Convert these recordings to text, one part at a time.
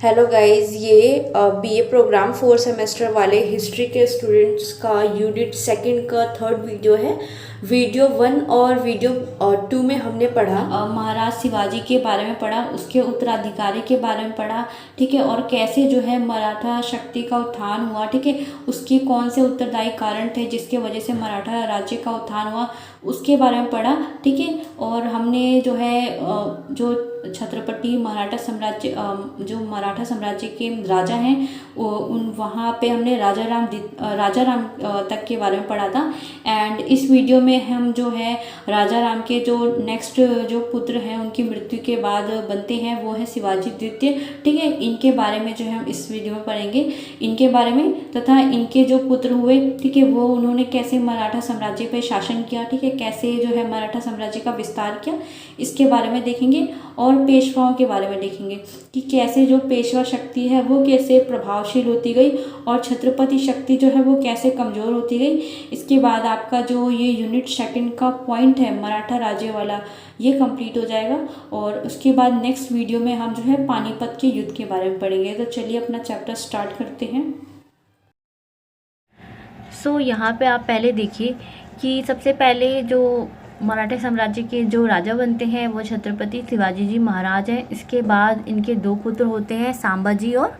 Hello guys, ये BA programme 4 semester वाले history के स्टूडेंट्स का यूनिट सेकंड का थर्ड वीडियो है। वीडियो 1 और वीडियो 2 में हमने पढ़ा महाराज शिवाजी के बारे में पढ़ा, उसके उत्तराधिकारी के बारे में पढ़ा, ठीक है। और कैसे जो है मराठा शक्ति का उत्थान हुआ, ठीक है। उसके कौन से उत्तरदायी कारण थे जिसके वजह से मराठा राज्य का उत्थान हुआ, उसके बारे में पढ़ा, ठीक है। और हमने जो है जो छत्रपति मराठा साम्राज्य जो मराठा साम्राज्य के राजा हैं उन वहाँ पे हमने राजा राम तक के बारे में पढ़ा था। एंड इस वीडियो में हम जो है राजा राम के जो नेक्स्ट जो पुत्र हैं उनकी मृत्यु के बाद बनते हैं वो है शिवाजी द्वितीय, ठीक है। इनके बारे में जो है हम इस वीडियो में पढ़ेंगे, इनके बारे में तथा इनके जो पुत्र हुए, ठीक है, वो उन्होंने कैसे मराठा साम्राज्य पे शासन किया, ठीक है, कैसे जो है मराठा साम्राज्य का विस्तार किया, इसके बारे में देखेंगे। और पेशवाओं के बारे में देखेंगे कि कैसे जो पेशवा शक्ति है वो कैसे प्रभावशील होती गई और छत्रपति शक्ति जो है वो कैसे कमज़ोर होती गई। इसके बाद आपका जो ये यूनिट सेकंड का पॉइंट है मराठा राज्य वाला, ये कंप्लीट हो जाएगा। और उसके बाद नेक्स्ट वीडियो में हम जो है पानीपत के युद्ध के बारे में पढ़ेंगे। तो चलिए अपना चैप्टर स्टार्ट करते हैं। यहाँ पे आप पहले देखिए कि सबसे पहले जो मराठा साम्राज्य के जो राजा बनते हैं वो छत्रपति शिवाजी जी महाराज हैं। इसके बाद इनके दो पुत्र होते हैं, संभाजी और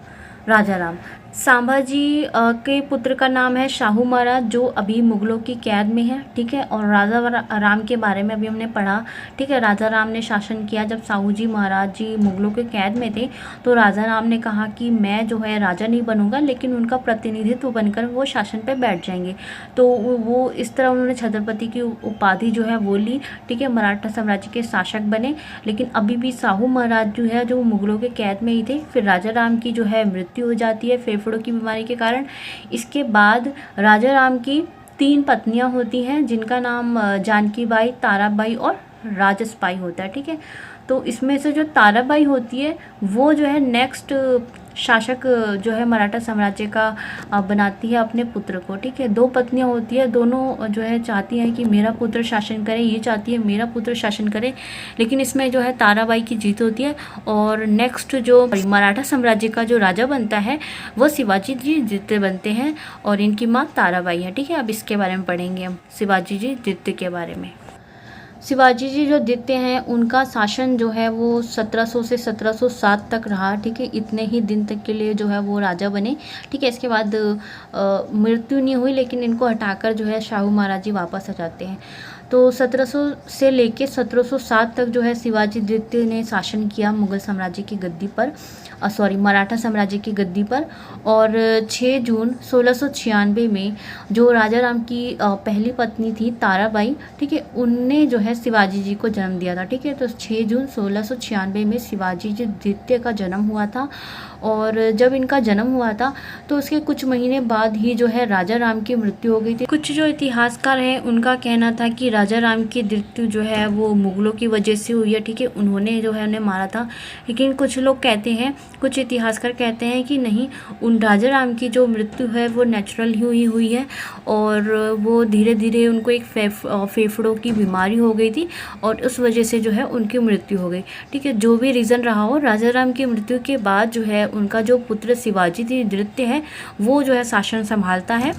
राजा राम। संभाजी के पुत्र का नाम है शाहू महाराज, जो अभी मुगलों की कैद में है, ठीक है। और राजा राम के बारे में अभी हमने पढ़ा, ठीक है। राजा राम ने शासन किया जब शाहू जी महाराज जी मुगलों के कैद में थे, तो राजा राम ने कहा कि मैं जो है राजा नहीं बनूंगा, लेकिन उनका प्रतिनिधित्व बनकर वो शासन पे बैठ जाएंगे। तो वो इस तरह उन्होंने छत्रपति की उपाधि जो है वो ली, ठीक है। मराठा साम्राज्य के शासक बने, लेकिन अभी भी शाहू महाराज जो है जो मुगलों के कैद में ही थे। फिर राजा राम की जो है मृत्यु हो जाती है फेफड़ों की बीमारी के कारण। इसके बाद राजा राम की 3 पत्नियां होती हैं, जिनका नाम जानकी बाई, ताराबाई और राजसपाई होता है, ठीक है। तो इसमें से जो ताराबाई होती है वो जो है नेक्स्ट शासक जो है मराठा साम्राज्य का बनाती है अपने पुत्र को, ठीक है। 2 पत्नियां होती है, दोनों जो है चाहती हैं कि मेरा पुत्र शासन करे, ये चाहती है मेरा पुत्र शासन करे, लेकिन इसमें जो है ताराबाई की जीत होती है। और नेक्स्ट जो मराठा साम्राज्य का जो राजा बनता है वो शिवाजी जी द्वितीय बनते हैं और इनकी माँ ताराबाई है, ठीक है। अब इसके बारे में पढ़ेंगे हम शिवाजी जी द्वितीय के बारे में। शिवाजी जी जो द्वितीय हैं उनका शासन जो है वो 1700 से 1707 तक रहा, ठीक है। इतने ही दिन तक के लिए जो है वो राजा बने, ठीक है। इसके बाद मृत्यु नहीं हुई, लेकिन इनको हटाकर जो है शाहू महाराज जी वापस आ जाते हैं। तो 1700 से लेके 1707 तक जो है शिवाजी द्वितीय ने शासन किया मुगल साम्राज्य की गद्दी पर, मराठा साम्राज्य की गद्दी पर। और 6 जून 1696 में जो राजा राम की पहली पत्नी थी ताराबाई, ठीक है, उनने जो है शिवाजी जी को जन्म दिया था, ठीक है। तो 6 जून 1696 में शिवाजी जी द्वितीय का जन्म हुआ था। और जब इनका जन्म हुआ था तो उसके कुछ महीने बाद ही जो है राजा राम की मृत्यु हो गई थी। कुछ जो इतिहासकार हैं उनका कहना था कि राजा राम की मृत्यु जो है वो मुगलों की वजह से हुई है, ठीक है, उन्होंने जो है उन्हें मारा था। लेकिन कुछ लोग कहते हैं, कुछ इतिहासकार कहते हैं कि नहीं, उन राजा राम की जो मृत्यु है वो नेचुरल ही हुई है और वो धीरे धीरे उनको एक फेफड़ों की बीमारी हो गई थी और उस वजह से जो है उनकी मृत्यु हो गई, ठीक है। जो भी रीज़न रहा हो, राजा राम की मृत्यु के बाद जो है उनका जो पुत्र शिवाजी जी द्वितीय है वो जो है शासन संभालता है।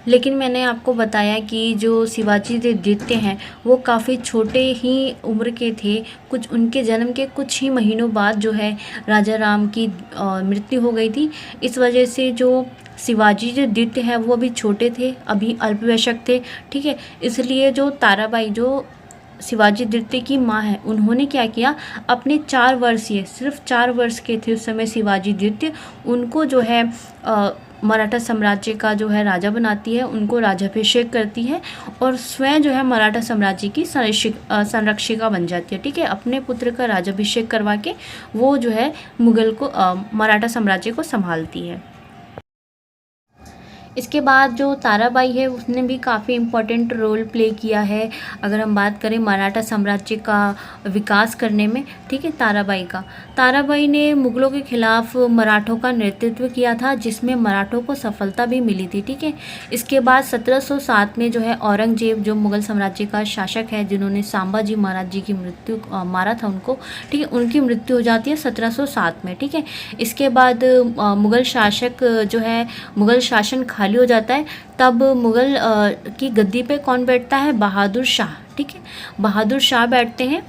लेकिन मैंने आपको बताया कि जो शिवाजी जी द्वितीय हैं वो काफ़ी छोटे ही उम्र के थे। कुछ उनके जन्म के कुछ ही महीनों बाद जो है राजा राम की मृत्यु हो गई थी। इस वजह से जो शिवाजी जी द्वितीय हैं वो अभी छोटे थे, अभी अल्पवयस्क थे, ठीक है। इसलिए जो ताराबाई जो शिवाजी द्वितीय की माँ है, उन्होंने क्या किया, अपने 4 वर्षीय, सिर्फ 4 वर्ष के थे उस समय शिवाजी द्वितीय, उनको जो है मराठा साम्राज्य का जो है राजा बनाती है, उनको राज्याभिषेक करती है और स्वयं जो है मराठा साम्राज्य की संरक्षिका बन जाती है, ठीक है। अपने पुत्र का राज्याभिषेक करवा के वो जो है मुगल को मराठा साम्राज्य को संभालती है। इसके बाद जो ताराबाई है उसने भी काफ़ी इम्पोर्टेंट रोल प्ले किया है अगर हम बात करें मराठा साम्राज्य का विकास करने में, ठीक है। ताराबाई ने मुग़लों के खिलाफ मराठों का नेतृत्व किया था, जिसमें मराठों को सफलता भी मिली थी, ठीक है। इसके बाद 1707 में जो है औरंगजेब जो मुग़ल साम्राज्य का शासक है, जिन्होंने संभाजी महाराज जी की मृत्यु मारा था उनको, ठीक है, उनकी मृत्यु हो जाती है 1707 में, ठीक है। इसके बाद मुग़ल शासक जो है, मुग़ल शासन खाली हो जाता है, तब मुग़ल की गद्दी पे कौन बैठता है? बहादुर शाह, ठीक है। बहादुर शाह बैठते हैं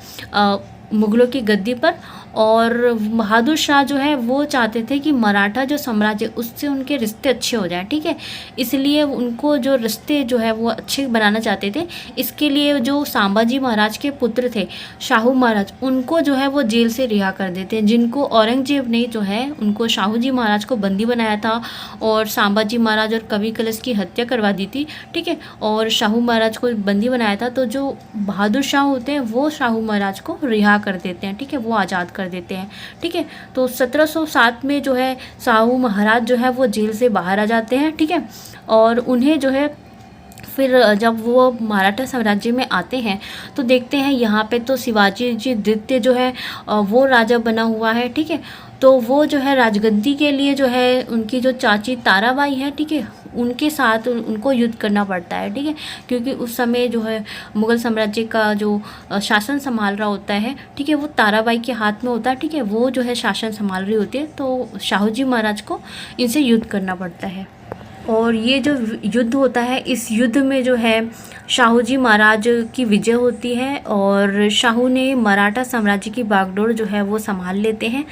मुग़लों की गद्दी पर, और बहादुर शाह जो है वो चाहते थे कि मराठा जो साम्राज्य उससे उनके रिश्ते अच्छे हो जाएं, ठीक है। इसलिए उनको जो रिश्ते जो है वो अच्छे बनाना चाहते थे। इसके लिए जो संभाजी महाराज के पुत्र थे शाहू महाराज, उनको जो है वो जेल से रिहा कर देते हैं, जिनको औरंगजेब ने जो है उनको शाहू जी महाराज को बंदी बनाया था और संभाजी महाराज और कवि कलश की हत्या करवा दी थी, ठीक है, और शाहू महाराज को बंदी बनाया था। तो जो बहादुर शाह होते हैं वो शाहू महाराज को रिहा कर देते हैं, ठीक है, वो आज़ाद कर देते हैं, ठीक है। तो 1707 में जो है शाहू महाराज जो है वो जेल से बाहर आ जाते हैं, ठीक है। और उन्हें जो है फिर जब वो मराठा साम्राज्य में आते हैं तो देखते हैं यहाँ पे तो शिवाजी जी द्वितीय जो है वो राजा बना हुआ है, ठीक है। तो वो जो है राजगद्दी के लिए जो है उनकी जो चाची ताराबाई है, ठीक है, उनके साथ उनको युद्ध करना पड़ता है, ठीक है, क्योंकि उस समय जो है मुग़ल साम्राज्य का जो शासन संभाल रहा होता है, ठीक है, वो ताराबाई के हाथ में होता है, ठीक है, वो जो है शासन संभाल रही होती है। तो शाहू जी महाराज को इनसे युद्ध करना पड़ता है। और ये जो युद्ध होता है, इस युद्ध में जो है शाहू जी महाराज की विजय होती है और शाहू ने मराठा साम्राज्य की बागडोर जो है वो संभाल लेते हैं।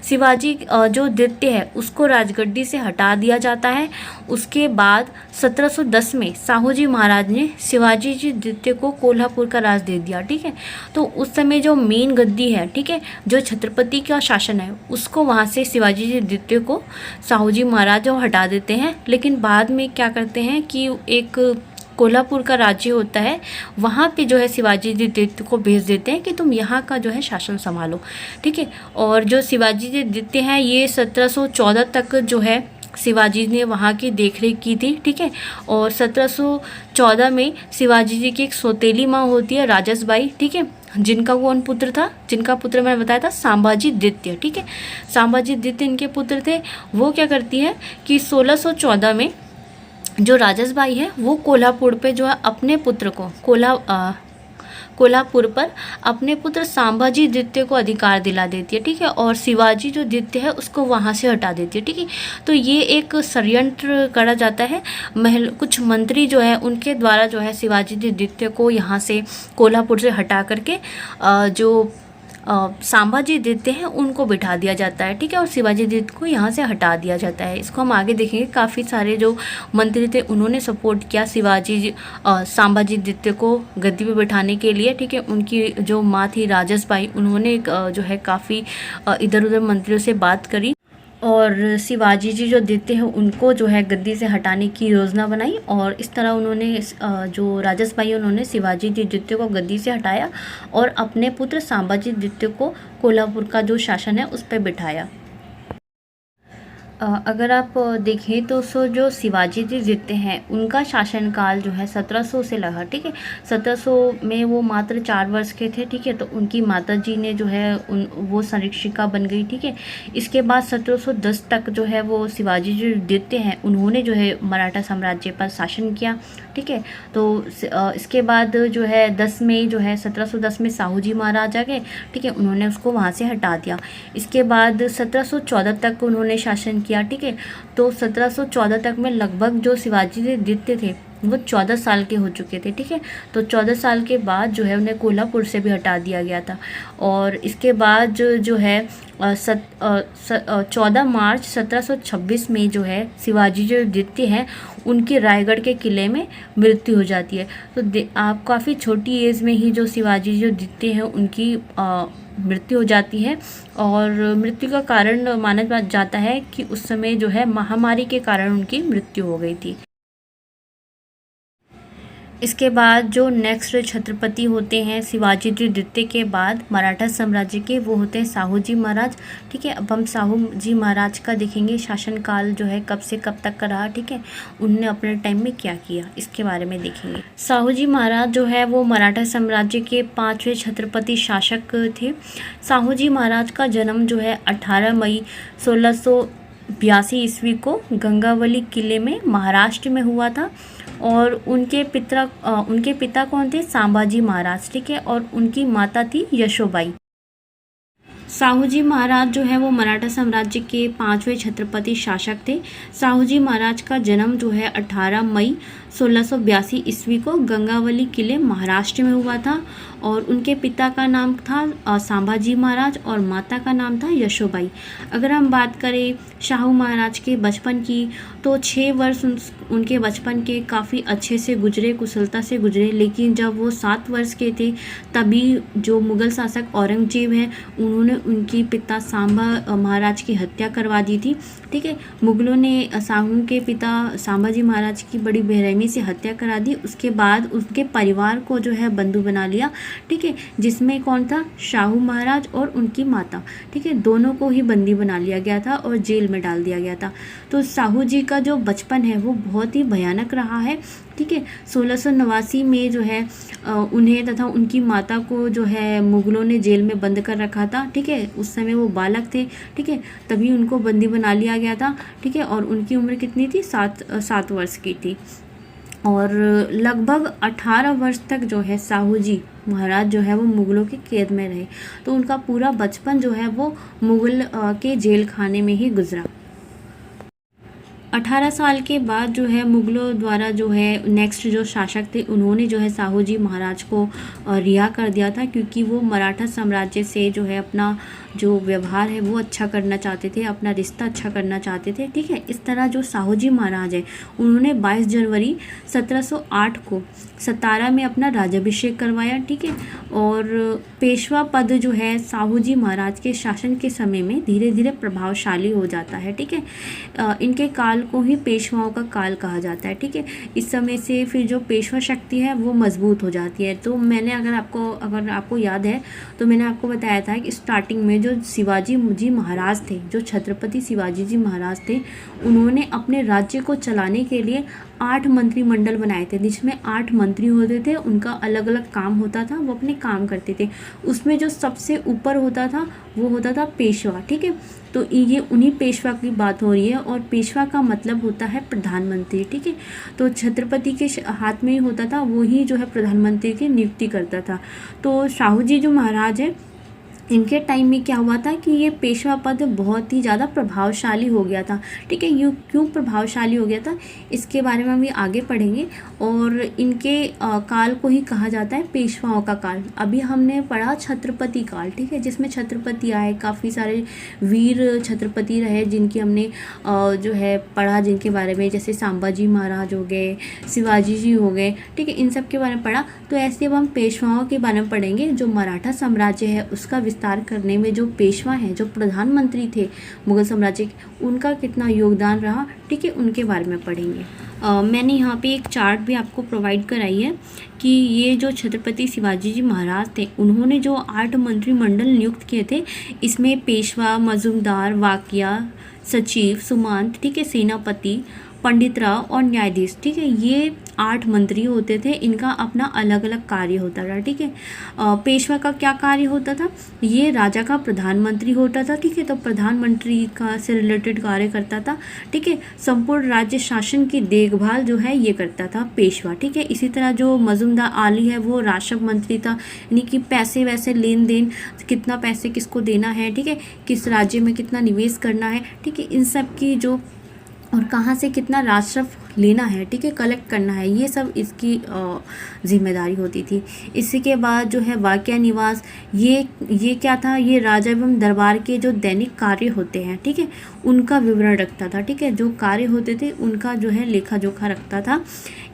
शिवाजी जो द्वितीय है उसको राजगद्दी से हटा दिया जाता है। उसके बाद 1710 में शाहू जी महाराज ने शिवाजी जी द्वितीय को कोल्हापुर का राज दे दिया, ठीक है। तो उस समय जो मेन गद्दी है, ठीक है, जो छत्रपति का शासन है, उसको वहाँ से शिवाजी जी द्वितीय को शाहू जी महाराज हटा देते हैं। लेकिन बाद में क्या करते हैं कि एक कोल्हापुर का राज्य होता है, वहाँ पे जो है शिवाजी जी द्वितीय को भेज देते हैं कि तुम यहाँ का जो है शासन संभालो, ठीक है। और जो शिवाजी जी द्वितीय हैं ये 1714 तक जो है शिवाजी ने वहाँ की देखरेख की थी, ठीक है। और 1714 में शिवाजी जी की एक सौतेली माँ होती है राजसबाई, ठीक है, जिनका कौन पुत्र था? जिनका पुत्र मैंने बताया था संभाजी द्वितीय, ठीक है। संभाजी द्वितीय इनके पुत्र थे। वो क्या करती है कि 1614 में जो राजसबाई है वो कोल्हापुर पे जो है अपने पुत्र को कोल्हापुर पर अपने पुत्र संभाजी द्वितीय को अधिकार दिला देती है, ठीक है। और शिवाजी जो द्वितीय है उसको वहाँ से हटा देती है, ठीक है। तो ये एक षड्यंत्र करा जाता है। कुछ मंत्री जो है उनके द्वारा जो है शिवाजी द्वितीय को यहाँ से कोल्हापुर से हटा करके जो संभाजी द्वितीय हैं उनको बिठा दिया जाता है, ठीक है, और शिवाजी द्वितीय को यहाँ से हटा दिया जाता है। इसको हम आगे देखेंगे। काफ़ी सारे जो मंत्री थे उन्होंने सपोर्ट किया संभाजी द्वितीय को गद्दी पे बिठाने के लिए, ठीक है। उनकी जो माँ थी राजसबाई, उन्होंने जो है काफ़ी इधर उधर मंत्रियों से बात करी और शिवाजी जी जो द्वितीय हैं उनको जो है गद्दी से हटाने की योजना बनाई। और इस तरह उन्होंने जो राजसबाई उन्होंने शिवाजी जी द्वितीय को गद्दी से हटाया और अपने पुत्र संभाजी द्वितीय को कोल्हापुर का जो शासन है उस पर बिठाया। अगर आप देखें तो जो शिवाजी जी द्वितीय हैं उनका शासनकाल जो है 1700 से लगा, ठीक है। 1700 में वो मात्र 4 वर्ष के थे, ठीक है। तो उनकी माता जी ने जो है वो संरक्षिका बन गई, ठीक है। इसके बाद 1710 तक जो है वो शिवाजी जी द्वितीय हैं उन्होंने जो है मराठा साम्राज्य पर शासन किया, ठीक है। तो इसके बाद जो है 10 में जो है 1710 में शाहू जी महाराज आ गए, ठीक है, उन्होंने उसको वहाँ से हटा दिया। इसके बाद 1714 तक उन्होंने शासन किया, ठीक है। तो 1714 तक में लगभग जो शिवाजी जी द्वितीय थे वो 14 साल के हो चुके थे, ठीक है। तो 14 साल के बाद जो है उन्हें कोल्हापुर से भी हटा दिया गया था। और इसके बाद जो है 14 मार्च 1726 में जो है शिवाजी जो द्वितीय हैं उनकी रायगढ़ के किले में मृत्यु हो जाती है। तो आप काफ़ी छोटी एज में ही जो शिवाजी जो द्वितीय हैं उनकी मृत्यु हो जाती है। और मृत्यु का कारण माना जाता है कि उस समय जो है महामारी के कारण उनकी मृत्यु हो गई थी। इसके बाद जो नेक्स्ट छत्रपति होते हैं शिवाजी जी द्वितीय के बाद मराठा साम्राज्य के, वो होते हैं साहू जी महाराज। ठीक है, अब हम साहू जी महाराज का देखेंगे शासनकाल जो है कब से कब तक का रहा। ठीक है, उनने अपने टाइम में क्या किया इसके बारे में देखेंगे। साहू जी महाराज जो है वो मराठा साम्राज्य के 5वें छत्रपति शासक थे। साहू जी महाराज का जन्म जो है 18 मई 1682 ईस्वी को गंगावली किले में महाराष्ट्र में हुआ था। और उनके पिता कौन थे? संभाजी महाराज। ठीक है, और उनकी माता थी यशोबाई। साहू जी महाराज जो है वो मराठा साम्राज्य के 5वें छत्रपति शासक थे। साहू जी महाराज का जन्म जो है 18 मई 1682 ईस्वी को गंगावली किले महाराष्ट्र में हुआ था। और उनके पिता का नाम था संभाजी महाराज और माता का नाम था यशोबाई। अगर हम बात करें शाहू महाराज के बचपन की, तो 6 वर्ष उनके बचपन के काफ़ी अच्छे से गुजरे, कुशलता से गुजरे। लेकिन जब वो 7 वर्ष के थे तभी जो मुग़ल शासक औरंगजेब है उन्होंने उनकी पिता सांबा महाराज की हत्या करवा दी थी। ठीक है, मुग़लों ने साहू के पिता संभाजी महाराज की बड़ी बेरहमी से हत्या करा दी। उसके बाद उनके परिवार को जो है बंधु बना लिया। ठीक है, जिसमें कौन था? शाहू महाराज और उनकी माता। ठीक है, दोनों को ही बंदी बना लिया गया था और जेल में डाल दिया गया था। तो साहू जी का जो बचपन है वो बहुत ही भयानक रहा है। ठीक है, 1689 में जो है उन्हें तथा उनकी माता को जो है मुग़लों ने जेल में बंद कर रखा था। ठीक है, उस समय वो बालक थे। ठीक है, तभी उनको बंदी बना लिया गया था। ठीक है, और उनकी उम्र कितनी थी? 7 वर्ष की थी। और लगभग 18 वर्ष तक जो है साहू जी महाराज जो है वो मुग़लों के कैद में रहे। तो उनका पूरा बचपन जो है वो मुग़ल के जेल खाने में ही गुजरा। 18 साल के बाद जो है मुग़लों द्वारा जो है नेक्स्ट जो शासक थे उन्होंने जो है साहू जी महाराज को रिहा कर दिया था, क्योंकि वो मराठा साम्राज्य से जो है अपना जो व्यवहार है वो अच्छा करना चाहते थे, अपना रिश्ता अच्छा करना चाहते थे। ठीक है, इस तरह जो साहू जी महाराज है उन्होंने 22 जनवरी 1708 को सतारा में अपना राज्याभिषेक करवाया। ठीक है, और पेशवा पद जो है साहू जी महाराज के शासन के समय में धीरे धीरे प्रभावशाली हो जाता है। ठीक है, इनके काल को ही पेशवाओं का काल कहा जाता है। ठीक है, इस समय से फिर जो पेशवा शक्ति है वो मजबूत हो जाती है। तो मैंने अगर आपको याद है तो मैंने आपको बताया था कि स्टार्टिंग में जो शिवाजी जी महाराज थे, जो छत्रपति शिवाजी जी महाराज थे, उन्होंने अपने राज्य को चलाने के लिए 8 मंत्रिमंडल बनाए थे, जिसमें 8 मंत्री होते थे। उनका अलग अलग काम होता था, वो अपने काम करते थे। उसमें जो सबसे ऊपर होता था वो होता था पेशवा। ठीक है, तो ये उन्हीं पेशवा की बात हो रही है। और पेशवा का मतलब होता है प्रधानमंत्री। ठीक है, तो छत्रपति के हाथ में ही होता था, वो ही जो है प्रधानमंत्री की नियुक्ति करता था। तो साहू जी जो महाराज है इनके टाइम में क्या हुआ था कि ये पेशवा पद बहुत ही ज़्यादा प्रभावशाली हो गया था। ठीक है, यूँ क्यों प्रभावशाली हो गया था इसके बारे में हम ये आगे पढ़ेंगे। और इनके काल को ही कहा जाता है पेशवाओं का काल। अभी हमने पढ़ा छत्रपति काल। ठीक है, जिसमें छत्रपति आए, काफ़ी सारे वीर छत्रपति रहे जिनकी हमने जो है पढ़ा, जिनके बारे में, जैसे संभाजी महाराज हो गए, शिवाजी जी हो गए। ठीक है, इन सब के बारे में पढ़ा। तो ऐसे अब हम पेशवाओं के बारे में पढ़ेंगे। जो मराठा साम्राज्य है उसका विस्तार करने में जो पेशवा हैं, जो प्रधानमंत्री थे मुग़ल साम्राज्य के, उनका कितना योगदान रहा। ठीक है, उनके बारे में पढ़ेंगे। मैंने यहाँ पे एक चार्ट भी आपको प्रोवाइड कराई है कि ये जो छत्रपति शिवाजी जी महाराज थे उन्होंने जो 8 मंत्रिमंडल नियुक्त किए थे, इसमें पेशवा, मजूमदार, वाकिया, सचिव, सुमंत, ठीक है, सेनापति, पंडित राव और न्यायाधीश। ठीक है, ये 8 मंत्री होते थे। इनका अपना अलग अलग कार्य होता था। ठीक है, पेशवा का क्या कार्य होता था? ये राजा का प्रधानमंत्री होता था। ठीक है, तो प्रधानमंत्री का से रिलेटेड कार्य करता था। ठीक है, संपूर्ण राज्य शासन की देखभाल जो है ये करता था पेशवा। ठीक है, इसी तरह जो मजूमदार आली है वो राजस्व मंत्री था, यानी कि पैसे वैसे लेन देन, कितना पैसे किसको देना है, ठीक है, किस राज्य में कितना निवेश करना है, ठीक है, इन सब की जो, और कहाँ से कितना राजस्व लेना है, ठीक है, कलेक्ट करना है, ये सब इसकी जिम्मेदारी होती थी। इसी के बाद जो है वाक्या निवास, ये क्या था? ये राजा एवं दरबार के जो दैनिक कार्य होते हैं, ठीक है, उनका विवरण रखता था। ठीक है, जो कार्य होते थे उनका जो है लेखा जोखा रखता था।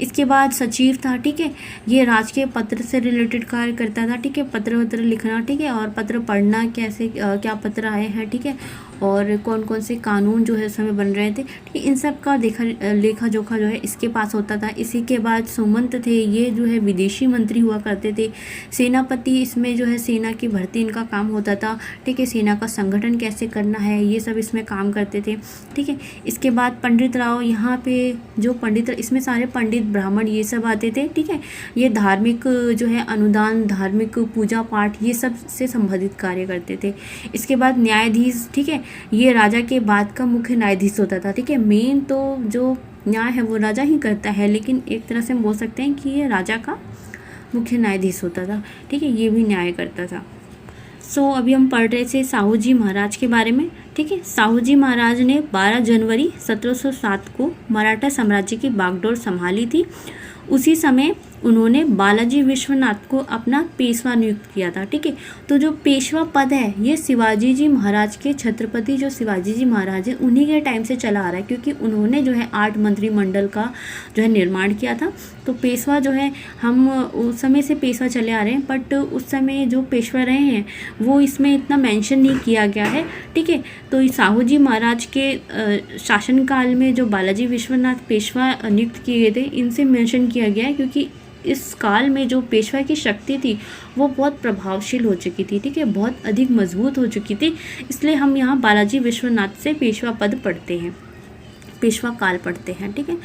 इसके बाद सचिव था। ठीक है, ये राजकीय पत्र से रिलेटेड कार्य करता था। ठीक है, पत्र लिखना, ठीक है, और पत्र पढ़ना, कैसे क्या पत्र आए हैं, ठीक है, और कौन कौन से कानून जो है उस समय बन रहे थे, ठीक है, इन सब का लेखा जोखा चोखा जो है इसके पास होता था। इसी के बाद सुमंत थे, ये जो है विदेशी मंत्री हुआ करते थे। सेनापति, इसमें जो है सेना की भर्ती इनका काम होता था, ठीक है। सेना का संगठन कैसे करना है ये सब इसमें काम करते थे, ठीक है। इसके बाद पंडित राव, यहाँ पे जो पंडित, इसमें सारे पंडित ब्राह्मण ये सब आते थे, ठीक है। ये धार्मिक जो है अनुदान, धार्मिक पूजा पाठ ये सब से संबंधित कार्य करते थे। इसके बाद न्यायाधीश, ठीक है, ये राजा के बाद का मुख्य न्यायाधीश होता था, ठीक है। मेन तो जो न्याय है वो राजा ही करता है, लेकिन एक तरह से हम बोल सकते हैं कि ये राजा का मुख्य न्यायाधीश होता था, ठीक है। ये भी न्याय करता था। अभी हम पढ़ रहे थे साहू जी महाराज के बारे में, ठीक है। साहू जी महाराज ने 12 जनवरी 1707 को मराठा साम्राज्य की बागडोर संभाली थी। उसी समय उन्होंने बालाजी विश्वनाथ को अपना पेशवा नियुक्त किया था, ठीक है। तो जो पेशवा पद है ये शिवाजी जी महाराज के, छत्रपति जो शिवाजी जी महाराज हैं उन्हीं के टाइम से चला आ रहा है, क्योंकि उन्होंने जो है 8 मंत्रिमंडल का जो है निर्माण किया था। तो पेशवा जो है, हम उस समय से पेशवा चले आ रहे हैं, बट उस समय जो पेशवा रहे हैं वो इसमें इतना मेंशन नहीं किया गया है, ठीक है। तो साहू जी महाराज के शासनकाल में जो बालाजी विश्वनाथ पेशवा नियुक्त किए गए थे इनसे मेंशन किया गया है, क्योंकि इस काल में जो पेशवा की शक्ति थी वो बहुत प्रभावशील हो चुकी थी, ठीक है, बहुत अधिक मजबूत हो चुकी थी। इसलिए हम यहाँ बालाजी विश्वनाथ से पेशवा पद पढ़ते हैं, पेशवा काल पढ़ते हैं, ठीक है।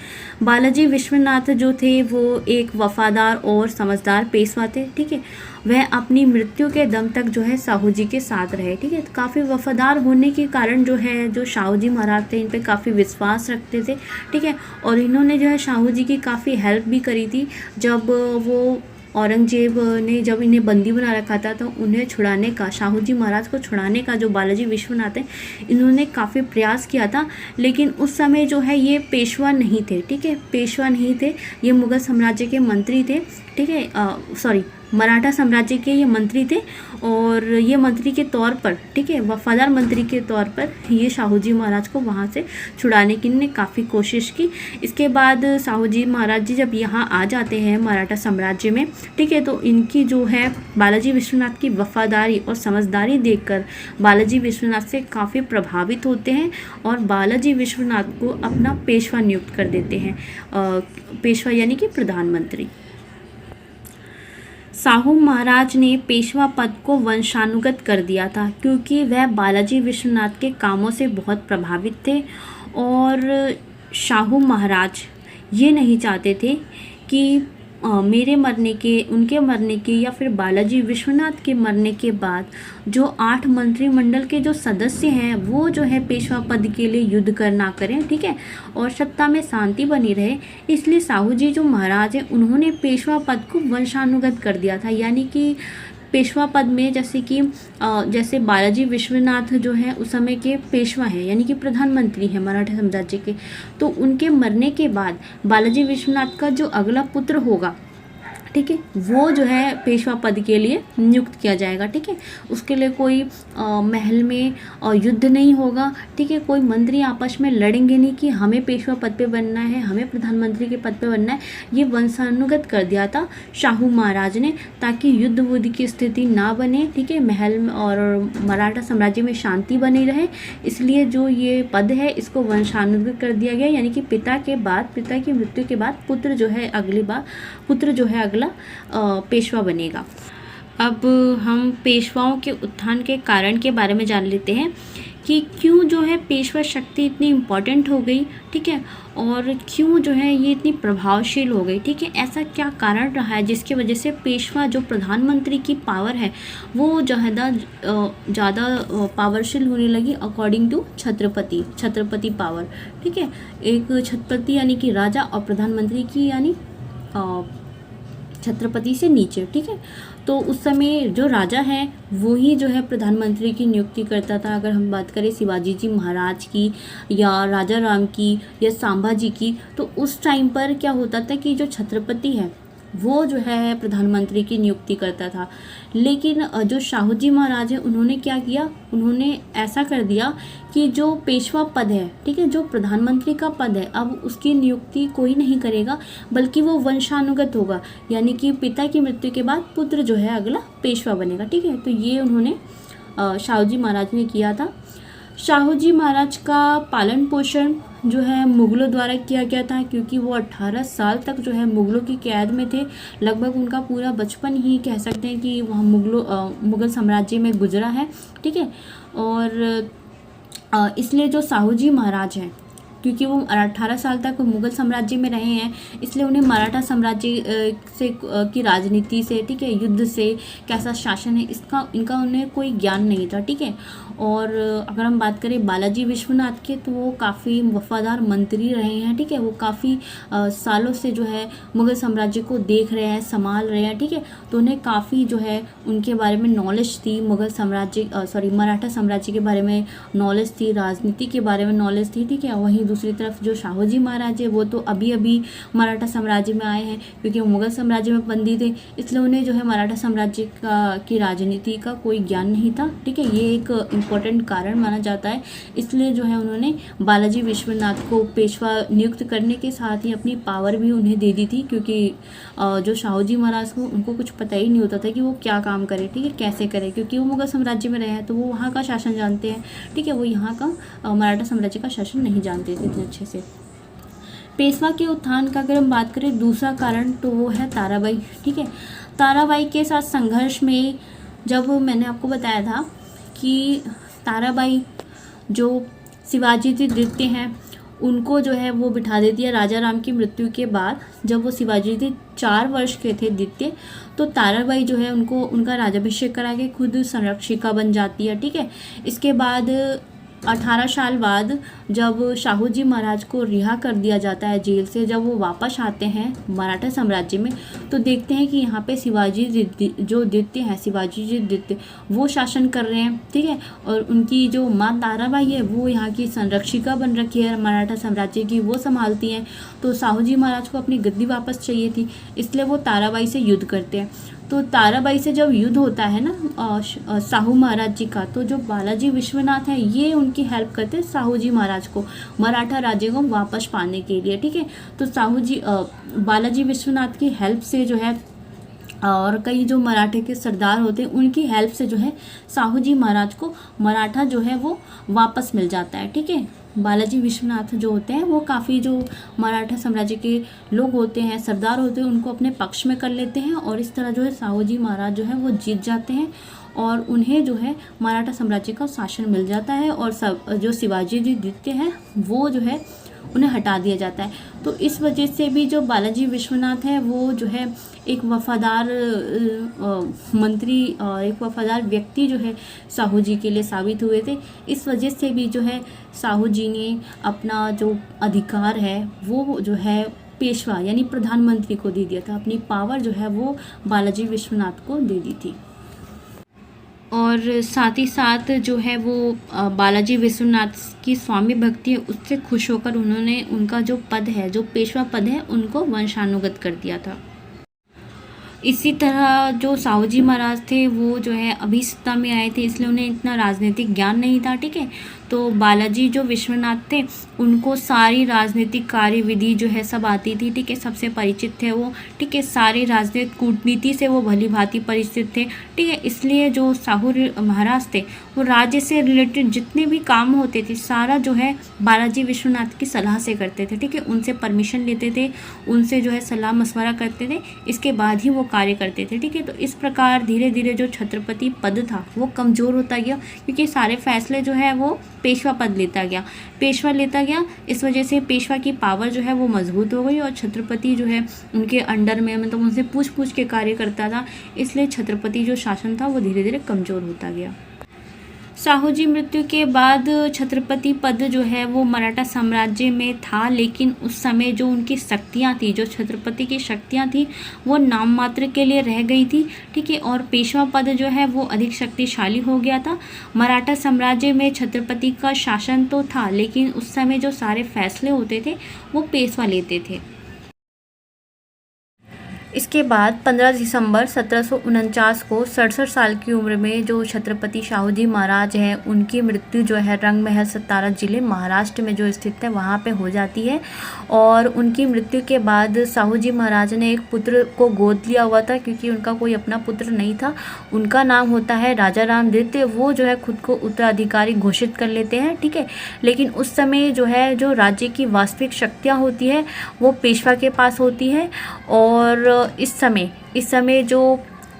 बालाजी विश्वनाथ जो थे वो एक वफादार और समझदार पेशवा थे, ठीक है। वह अपनी मृत्यु के दम तक जो है साहू जी के साथ रहे, ठीक है। काफ़ी वफादार होने के कारण जो है, जो साहू जी महाराज थे इन पे काफ़ी विश्वास रखते थे, ठीक है। और इन्होंने जो है साहू जी की काफ़ी हेल्प भी करी थी। जब वो औरंगजेब ने जब इन्हें बंदी बना रखा था तो उन्हें छुड़ाने का, साहू जी महाराज को छुड़ाने का जो बालाजी विश्वनाथ है इन्होंने काफ़ी प्रयास किया था। लेकिन उस समय जो है ये पेशवा नहीं थे, ठीक है, पेशवा नहीं थे, ये मुगल साम्राज्य के मंत्री थे, ठीक है, मराठा साम्राज्य के ये मंत्री थे। और ये मंत्री के तौर पर, ठीक है, वफादार मंत्री के तौर पर ये साहू जी महाराज को वहाँ से छुड़ाने की इन्होंने काफ़ी कोशिश की। इसके बाद साहू जी महाराज जी जब यहाँ आ जाते हैं मराठा साम्राज्य में, ठीक है, तो इनकी जो है बालाजी विश्वनाथ की वफादारी और समझदारी देखकर बालाजी विश्वनाथ से काफ़ी प्रभावित होते हैं और बालाजी विश्वनाथ को अपना पेशवा नियुक्त कर देते हैं। पेशवा यानी कि प्रधानमंत्री। साहू महाराज ने पेशवा पद को वंशानुगत कर दिया था, क्योंकि वह बालाजी विश्वनाथ के कामों से बहुत प्रभावित थे। और साहू महाराज ये नहीं चाहते थे कि मेरे मरने के, उनके मरने के या फिर बालाजी विश्वनाथ के मरने के बाद जो 8 मंत्रिमंडल के जो सदस्य हैं वो जो है पेशवा पद के लिए युद्ध करना करें, ठीक है, और सत्ता में शांति बनी रहे। इसलिए साहू जी जो महाराज हैं उन्होंने पेशवा पद को वंशानुगत कर दिया था। यानी कि पेशवा पद में जैसे बालाजी विश्वनाथ जो है उस समय के पेशवा हैं, यानी कि प्रधानमंत्री हैं मराठा साम्राज्य के, तो उनके मरने के बाद बालाजी विश्वनाथ का जो अगला पुत्र होगा, ठीक है, वो जो है पेशवा पद के लिए नियुक्त किया जाएगा, ठीक है। उसके लिए कोई महल में युद्ध नहीं होगा, ठीक है, कोई मंत्री आपस में लड़ेंगे नहीं कि हमें पेशवा पद पे बनना है, हमें प्रधानमंत्री के पद पे बनना है। ये वंशानुगत कर दिया था साहू महाराज ने, ताकि युद्ध वुद्ध की स्थिति ना बने, ठीक है, महल में और मराठा साम्राज्य में शांति बनी रहे। इसलिए जो ये पद है इसको वंशानुगत कर दिया गया, यानी कि पिता की मृत्यु के बाद पुत्र जो है अगला पेशवा बनेगा। अब हम पेशवाओं के उत्थान के कारण के बारे में जान लेते हैं कि क्यों जो है पेशवा शक्ति इतनी इम्पॉर्टेंट हो गई, ठीक है, और क्यों जो है ये इतनी प्रभावशील हो गई, ठीक है। ऐसा क्या कारण रहा है जिसकी वजह से पेशवा जो प्रधानमंत्री की पावर है वो ज़्यादा पावरफुल होने लगी अकॉर्डिंग टू छत्रपति पावर, ठीक है। एक छत्रपति यानी कि राजा और प्रधानमंत्री की यानी छत्रपति से नीचे, ठीक है। तो उस समय जो राजा है वो ही जो है प्रधानमंत्री की नियुक्ति करता था। अगर हम बात करें शिवाजी जी महाराज की या राजा राम की या सांबा जी की, तो उस टाइम पर क्या होता था कि जो छत्रपति है वो जो है प्रधानमंत्री की नियुक्ति करता था। लेकिन जो साहू जी महाराज हैं उन्होंने क्या किया, उन्होंने ऐसा कर दिया कि जो पेशवा पद है, ठीक है, जो प्रधानमंत्री का पद है, अब उसकी नियुक्ति कोई नहीं करेगा बल्कि वो वंशानुगत होगा, यानी कि पिता की मृत्यु के बाद पुत्र जो है अगला पेशवा बनेगा, ठीक है। तो ये उन्होंने साहू जी महाराज ने किया था। साहू जी महाराज का पालन पोषण जो है मुग़लों द्वारा किया गया था, क्योंकि वो 18 साल तक जो है मुग़लों की कैद में थे। लगभग उनका पूरा बचपन ही कह सकते हैं कि वह मुग़ल साम्राज्य में गुजरा है, ठीक है। और इसलिए जो साहू जी महाराज हैं, क्योंकि वो 18 साल तक मुग़ल साम्राज्य में रहे हैं, इसलिए उन्हें मराठा साम्राज्य से की राजनीति से, ठीक है, युद्ध से कैसा शासन है इनका उन्हें कोई ज्ञान नहीं था, ठीक है। और अगर हम बात करें बालाजी विश्वनाथ के, तो वो काफ़ी वफादार मंत्री रहे हैं, ठीक है। वो काफ़ी सालों से जो है मुग़ल साम्राज्य को देख रहे हैं, संभाल रहे हैं, ठीक है। तो उन्हें काफ़ी जो है उनके बारे में नॉलेज थी, मराठा साम्राज्य के बारे में नॉलेज थी, राजनीति के बारे में नॉलेज थी, ठीक है। वहीं दूसरी तरफ जो शाहू जी महाराज है, वो तो अभी अभी मराठा साम्राज्य में आए हैं, क्योंकि वो मुग़ल साम्राज्य में बंदी थे, इसलिए उन्हें जो है मराठा साम्राज्य की राजनीति का कोई ज्ञान नहीं था, ठीक है। ये एक इम्पोर्टेंट कारण माना जाता है। इसलिए जो है उन्होंने बालाजी विश्वनाथ को पेशवा नियुक्त करने के साथ ही अपनी पावर भी उन्हें दे दी थी, क्योंकि जो शाहू जी महाराज को उनको कुछ पता ही नहीं होता था कि वो क्या काम करें, ठीक है, कैसे करें, क्योंकि वो मुग़ल साम्राज्य में रहे हैं तो वो वहाँ का शासन जानते हैं, ठीक है। वो यहाँ का मराठा साम्राज्य का शासन नहीं जानते थे इतने अच्छे से। पेशवा के उत्थान का अगर हम बात करें दूसरा कारण, तो वो है ताराबाई, ठीक है। ताराबाई के साथ संघर्ष में जब मैंने आपको बताया था कि ताराबाई जो शिवाजी जी द्वितीय हैं, उनको जो है वो बिठा देती है राजा राम की मृत्यु के बाद। जब वो शिवाजी जी 4 वर्ष के थे द्वितीय, तो ताराबाई जो है उनको उनका राज्याभिषेक करा के खुद संरक्षिका बन जाती है, ठीक है। इसके बाद 18 साल बाद जब शाहू जी महाराज को रिहा कर दिया जाता है जेल से, जब वो वापस आते हैं मराठा साम्राज्य में, तो देखते हैं कि यहाँ पे शिवाजी जो द्वितीय हैं, शिवाजी जी द्वितीय, वो शासन कर रहे हैं, ठीक है। और उनकी जो माँ ताराबाई है, वो यहाँ की संरक्षिका बन रखी है मराठा साम्राज्य की, वो संभालती हैं। तो शाहू जी महाराज को अपनी गद्दी वापस चाहिए थी, इसलिए वो ताराबाई से युद्ध करते हैं। तो ताराबाई से जब युद्ध होता है ना साहू महाराज जी का, तो जो बालाजी विश्वनाथ हैं, ये उनकी हेल्प करते हैं साहू जी महाराज को मराठा राज्य को वापस पाने के लिए, ठीक है। तो बालाजी विश्वनाथ की हेल्प से जो है, और कई जो मराठे के सरदार होते हैं, उनकी हेल्प से जो है साहू जी महाराज को मराठा जो है वो वापस मिल जाता है, ठीक है। बालाजी विश्वनाथ जो होते हैं, वो काफ़ी जो मराठा साम्राज्य के लोग होते हैं, सरदार होते हैं, उनको अपने पक्ष में कर लेते हैं, और इस तरह जो है साहू जी महाराज जो है वो जीत जाते हैं, और उन्हें जो है मराठा साम्राज्य का शासन मिल जाता है। और जो शिवाजी जी द्वितीय हैं, वो जो है उन्हें हटा दिया जाता है। तो इस वजह से भी जो बालाजी विश्वनाथ है, वो जो है एक वफादार मंत्री और एक वफादार व्यक्ति जो है साहू जी के लिए साबित हुए थे। इस वजह से भी जो है साहू जी ने अपना जो अधिकार है वो जो है पेशवा यानी प्रधानमंत्री को दे दिया था, अपनी पावर जो है वो बालाजी विश्वनाथ को दे दी थी। और साथ ही साथ जो है वो बालाजी विश्वनाथ की स्वामी भक्ति है, उससे खुश होकर उन्होंने उनका जो पद है, जो पेशवा पद है, उनको वंशानुगत कर दिया था। इसी तरह जो साहू जी महाराज थे, वो जो है अभी सत्ता में आए थे, इसलिए उन्हें इतना राजनीतिक ज्ञान नहीं था, ठीक है। तो बालाजी जो विश्वनाथ थे, उनको सारी राजनीतिक कार्यविधि जो है सब आती थी, ठीक है, सबसे परिचित थे वो, ठीक है। सारी राजनीतिक कूटनीति से वो भली भांति परिचित थे, ठीक है। इसलिए जो साहू महाराज थे, वो राज्य से रिलेटेड जितने भी काम होते थे, सारा जो है बालाजी विश्वनाथ की सलाह से करते थे, ठीक है। उनसे परमिशन लेते थे, उनसे जो है सलाह मशवरा करते थे, इसके बाद ही वो कार्य करते थे, ठीक है। तो इस प्रकार धीरे धीरे जो छत्रपति पद था वो कमज़ोर होता गया, क्योंकि सारे फैसले जो है वो पेशवा पद लेता गया। इस वजह से पेशवा की पावर जो है वो मजबूत हो गई, और छत्रपति जो है उनके अंडर में, मतलब उनसे पूछ के कार्य करता था, इसलिए छत्रपति जो शासन था वो धीरे धीरे कमज़ोर होता गया। साहू जी मृत्यु के बाद छत्रपति पद जो है वो मराठा साम्राज्य में था, लेकिन उस समय जो उनकी शक्तियाँ थी, जो छत्रपति की शक्तियाँ थी, वो नाम मात्र के लिए रह गई थी, ठीक है। और पेशवा पद जो है वो अधिक शक्तिशाली हो गया था। मराठा साम्राज्य में छत्रपति का शासन तो था, लेकिन उस समय जो सारे फैसले होते थे वो पेशवा लेते थे। इसके बाद 15 दिसंबर 1749 को 67 साल की उम्र में जो छत्रपति शाहू जी महाराज हैं उनकी मृत्यु जो है रंग महल सतारा जिले महाराष्ट्र में जो स्थित है वहाँ पे हो जाती है। और उनकी मृत्यु के बाद शाहू जी महाराज ने एक पुत्र को गोद लिया हुआ था, क्योंकि उनका कोई अपना पुत्र नहीं था। उनका नाम होता है राजा राम द्वितीय। वो जो है खुद को उत्तराधिकारी घोषित कर लेते हैं, ठीक है। लेकिन उस समय जो है जो राज्य की वास्तविक शक्तियाँ होती है वो पेशवा के पास होती है। और इस समय जो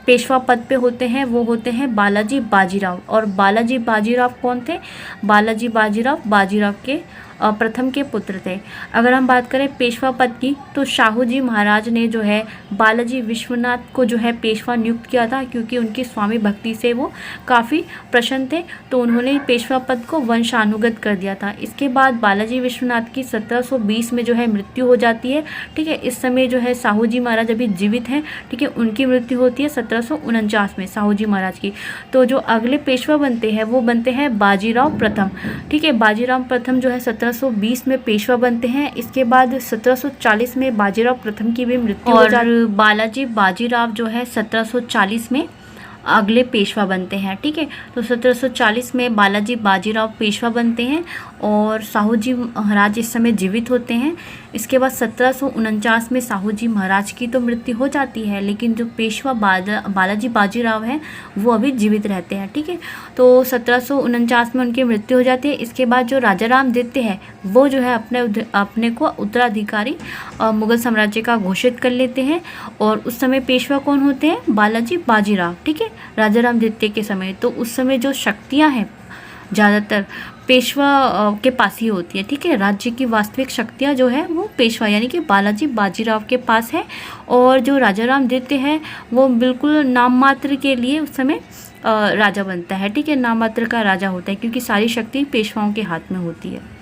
पेशवा पद पे होते हैं वो होते हैं बालाजी बाजीराव। और बालाजी बाजीराव कौन थे? बालाजी बाजीराव के प्रथम के पुत्र थे। अगर हम बात करें पेशवा पद की तो शाहू जी महाराज ने जो है बालाजी विश्वनाथ को जो है पेशवा नियुक्त किया था, क्योंकि उनकी स्वामी भक्ति से वो काफ़ी प्रसन्न थे, तो उन्होंने पेशवा पद को वंशानुगत कर दिया था। इसके बाद बालाजी विश्वनाथ की 1720 में जो है मृत्यु हो जाती है, ठीक है। इस समय जो है शाहू जी महाराज अभी जीवित हैं, ठीक है। उनकी मृत्यु होती है 1749 में शाहू जी महाराज की। तो जो अगले पेशवा बनते हैं वो बनते हैं बाजीराव प्रथम, ठीक है। बाजीराव प्रथम जो है 1720 में पेशवा बनते हैं। इसके बाद 1740 में बाजीराव प्रथम की भी मृत्यु हो जाती है। बालाजी बाजीराव जो है 1740 में अगले पेशवा बनते हैं, ठीक है। तो 1740 में बालाजी बाजीराव पेशवा बनते हैं और शाहू जी महाराज इस समय जीवित होते हैं। इसके बाद 1749 में शाहू जी महाराज की तो मृत्यु हो जाती है, लेकिन जो पेशवा बालाजी बाजीराव हैं वो अभी जीवित रहते हैं, ठीक है। तो 1749 में उनकी मृत्यु हो जाती है। इसके बाद जो राजा राम द्वितीय है वो जो है अपने को उत्तराधिकारी मुगल साम्राज्य का घोषित कर लेते हैं। और उस समय पेशवा कौन होते हैं? बालाजी बाजीराव, ठीक है, राजा राम द्वितीय के समय। तो उस समय जो शक्तियाँ हैं ज़्यादातर पेशवा के पास ही होती है, ठीक है। राज्य की वास्तविक शक्तियाँ जो है वो पेशवा यानी कि बालाजी बाजीराव के पास है। और जो राजा राम द्वितीय है वो बिल्कुल नाम मात्र के लिए उस समय राजा बनता है, ठीक है। नाम मात्र का राजा होता है, क्योंकि सारी शक्ति पेशवाओं के हाथ में होती है।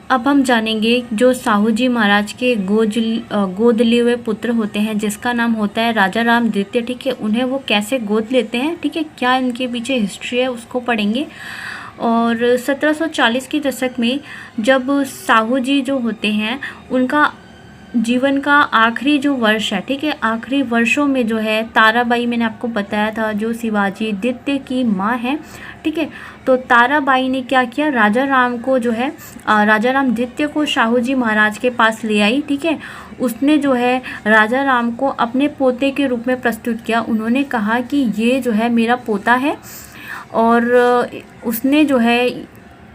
अब हम जानेंगे जो शाहू जी महाराज के गोद लिए हुए पुत्र होते हैं, जिसका नाम होता है राजा राम द्वितीय, ठीक है। उन्हें वो कैसे गोद लेते हैं, ठीक है, क्या इनके पीछे हिस्ट्री है उसको पढ़ेंगे। और 1740 के दशक में जब शाहू जी जो होते हैं उनका जीवन का आखिरी जो वर्ष है, ठीक है, आखिरी वर्षों में जो है ताराबाई, मैंने आपको बताया था जो शिवाजी द्वितीय की माँ है, ठीक है। तो ताराबाई ने क्या किया, राजा राम को जो है राजा राम द्वितीय को शाहू जी महाराज के पास ले आई, ठीक है। उसने जो है राजा राम को अपने पोते के रूप में प्रस्तुत किया। उन्होंने कहा कि ये जो है मेरा पोता है। और उसने जो है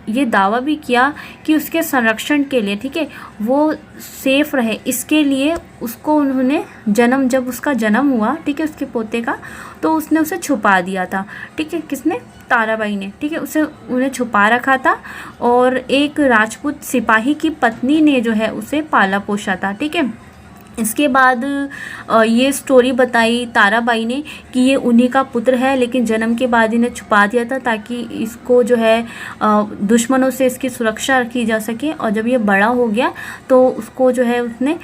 ये दावा भी किया कि उसके संरक्षण के लिए, ठीक है, वो सेफ रहे, इसके लिए उसको उन्होंने जब उसका जन्म हुआ, ठीक है, उसके पोते का, तो उसने उसे छुपा दिया था, ठीक है। किसने? ताराबाई ने, ठीक है, उन्हें छुपा रखा था। और एक राजपूत सिपाही की पत्नी ने जो है उसे पाला पोसा था, ठीक है। इसके बाद ये स्टोरी बताई ताराबाई ने कि ये उन्हीं का पुत्र है, लेकिन जन्म के बाद इन्हें छुपा दिया था ताकि इसको जो है दुश्मनों से इसकी सुरक्षा रखी जा सके। और जब ये बड़ा हो गया तो उसको जो है उसने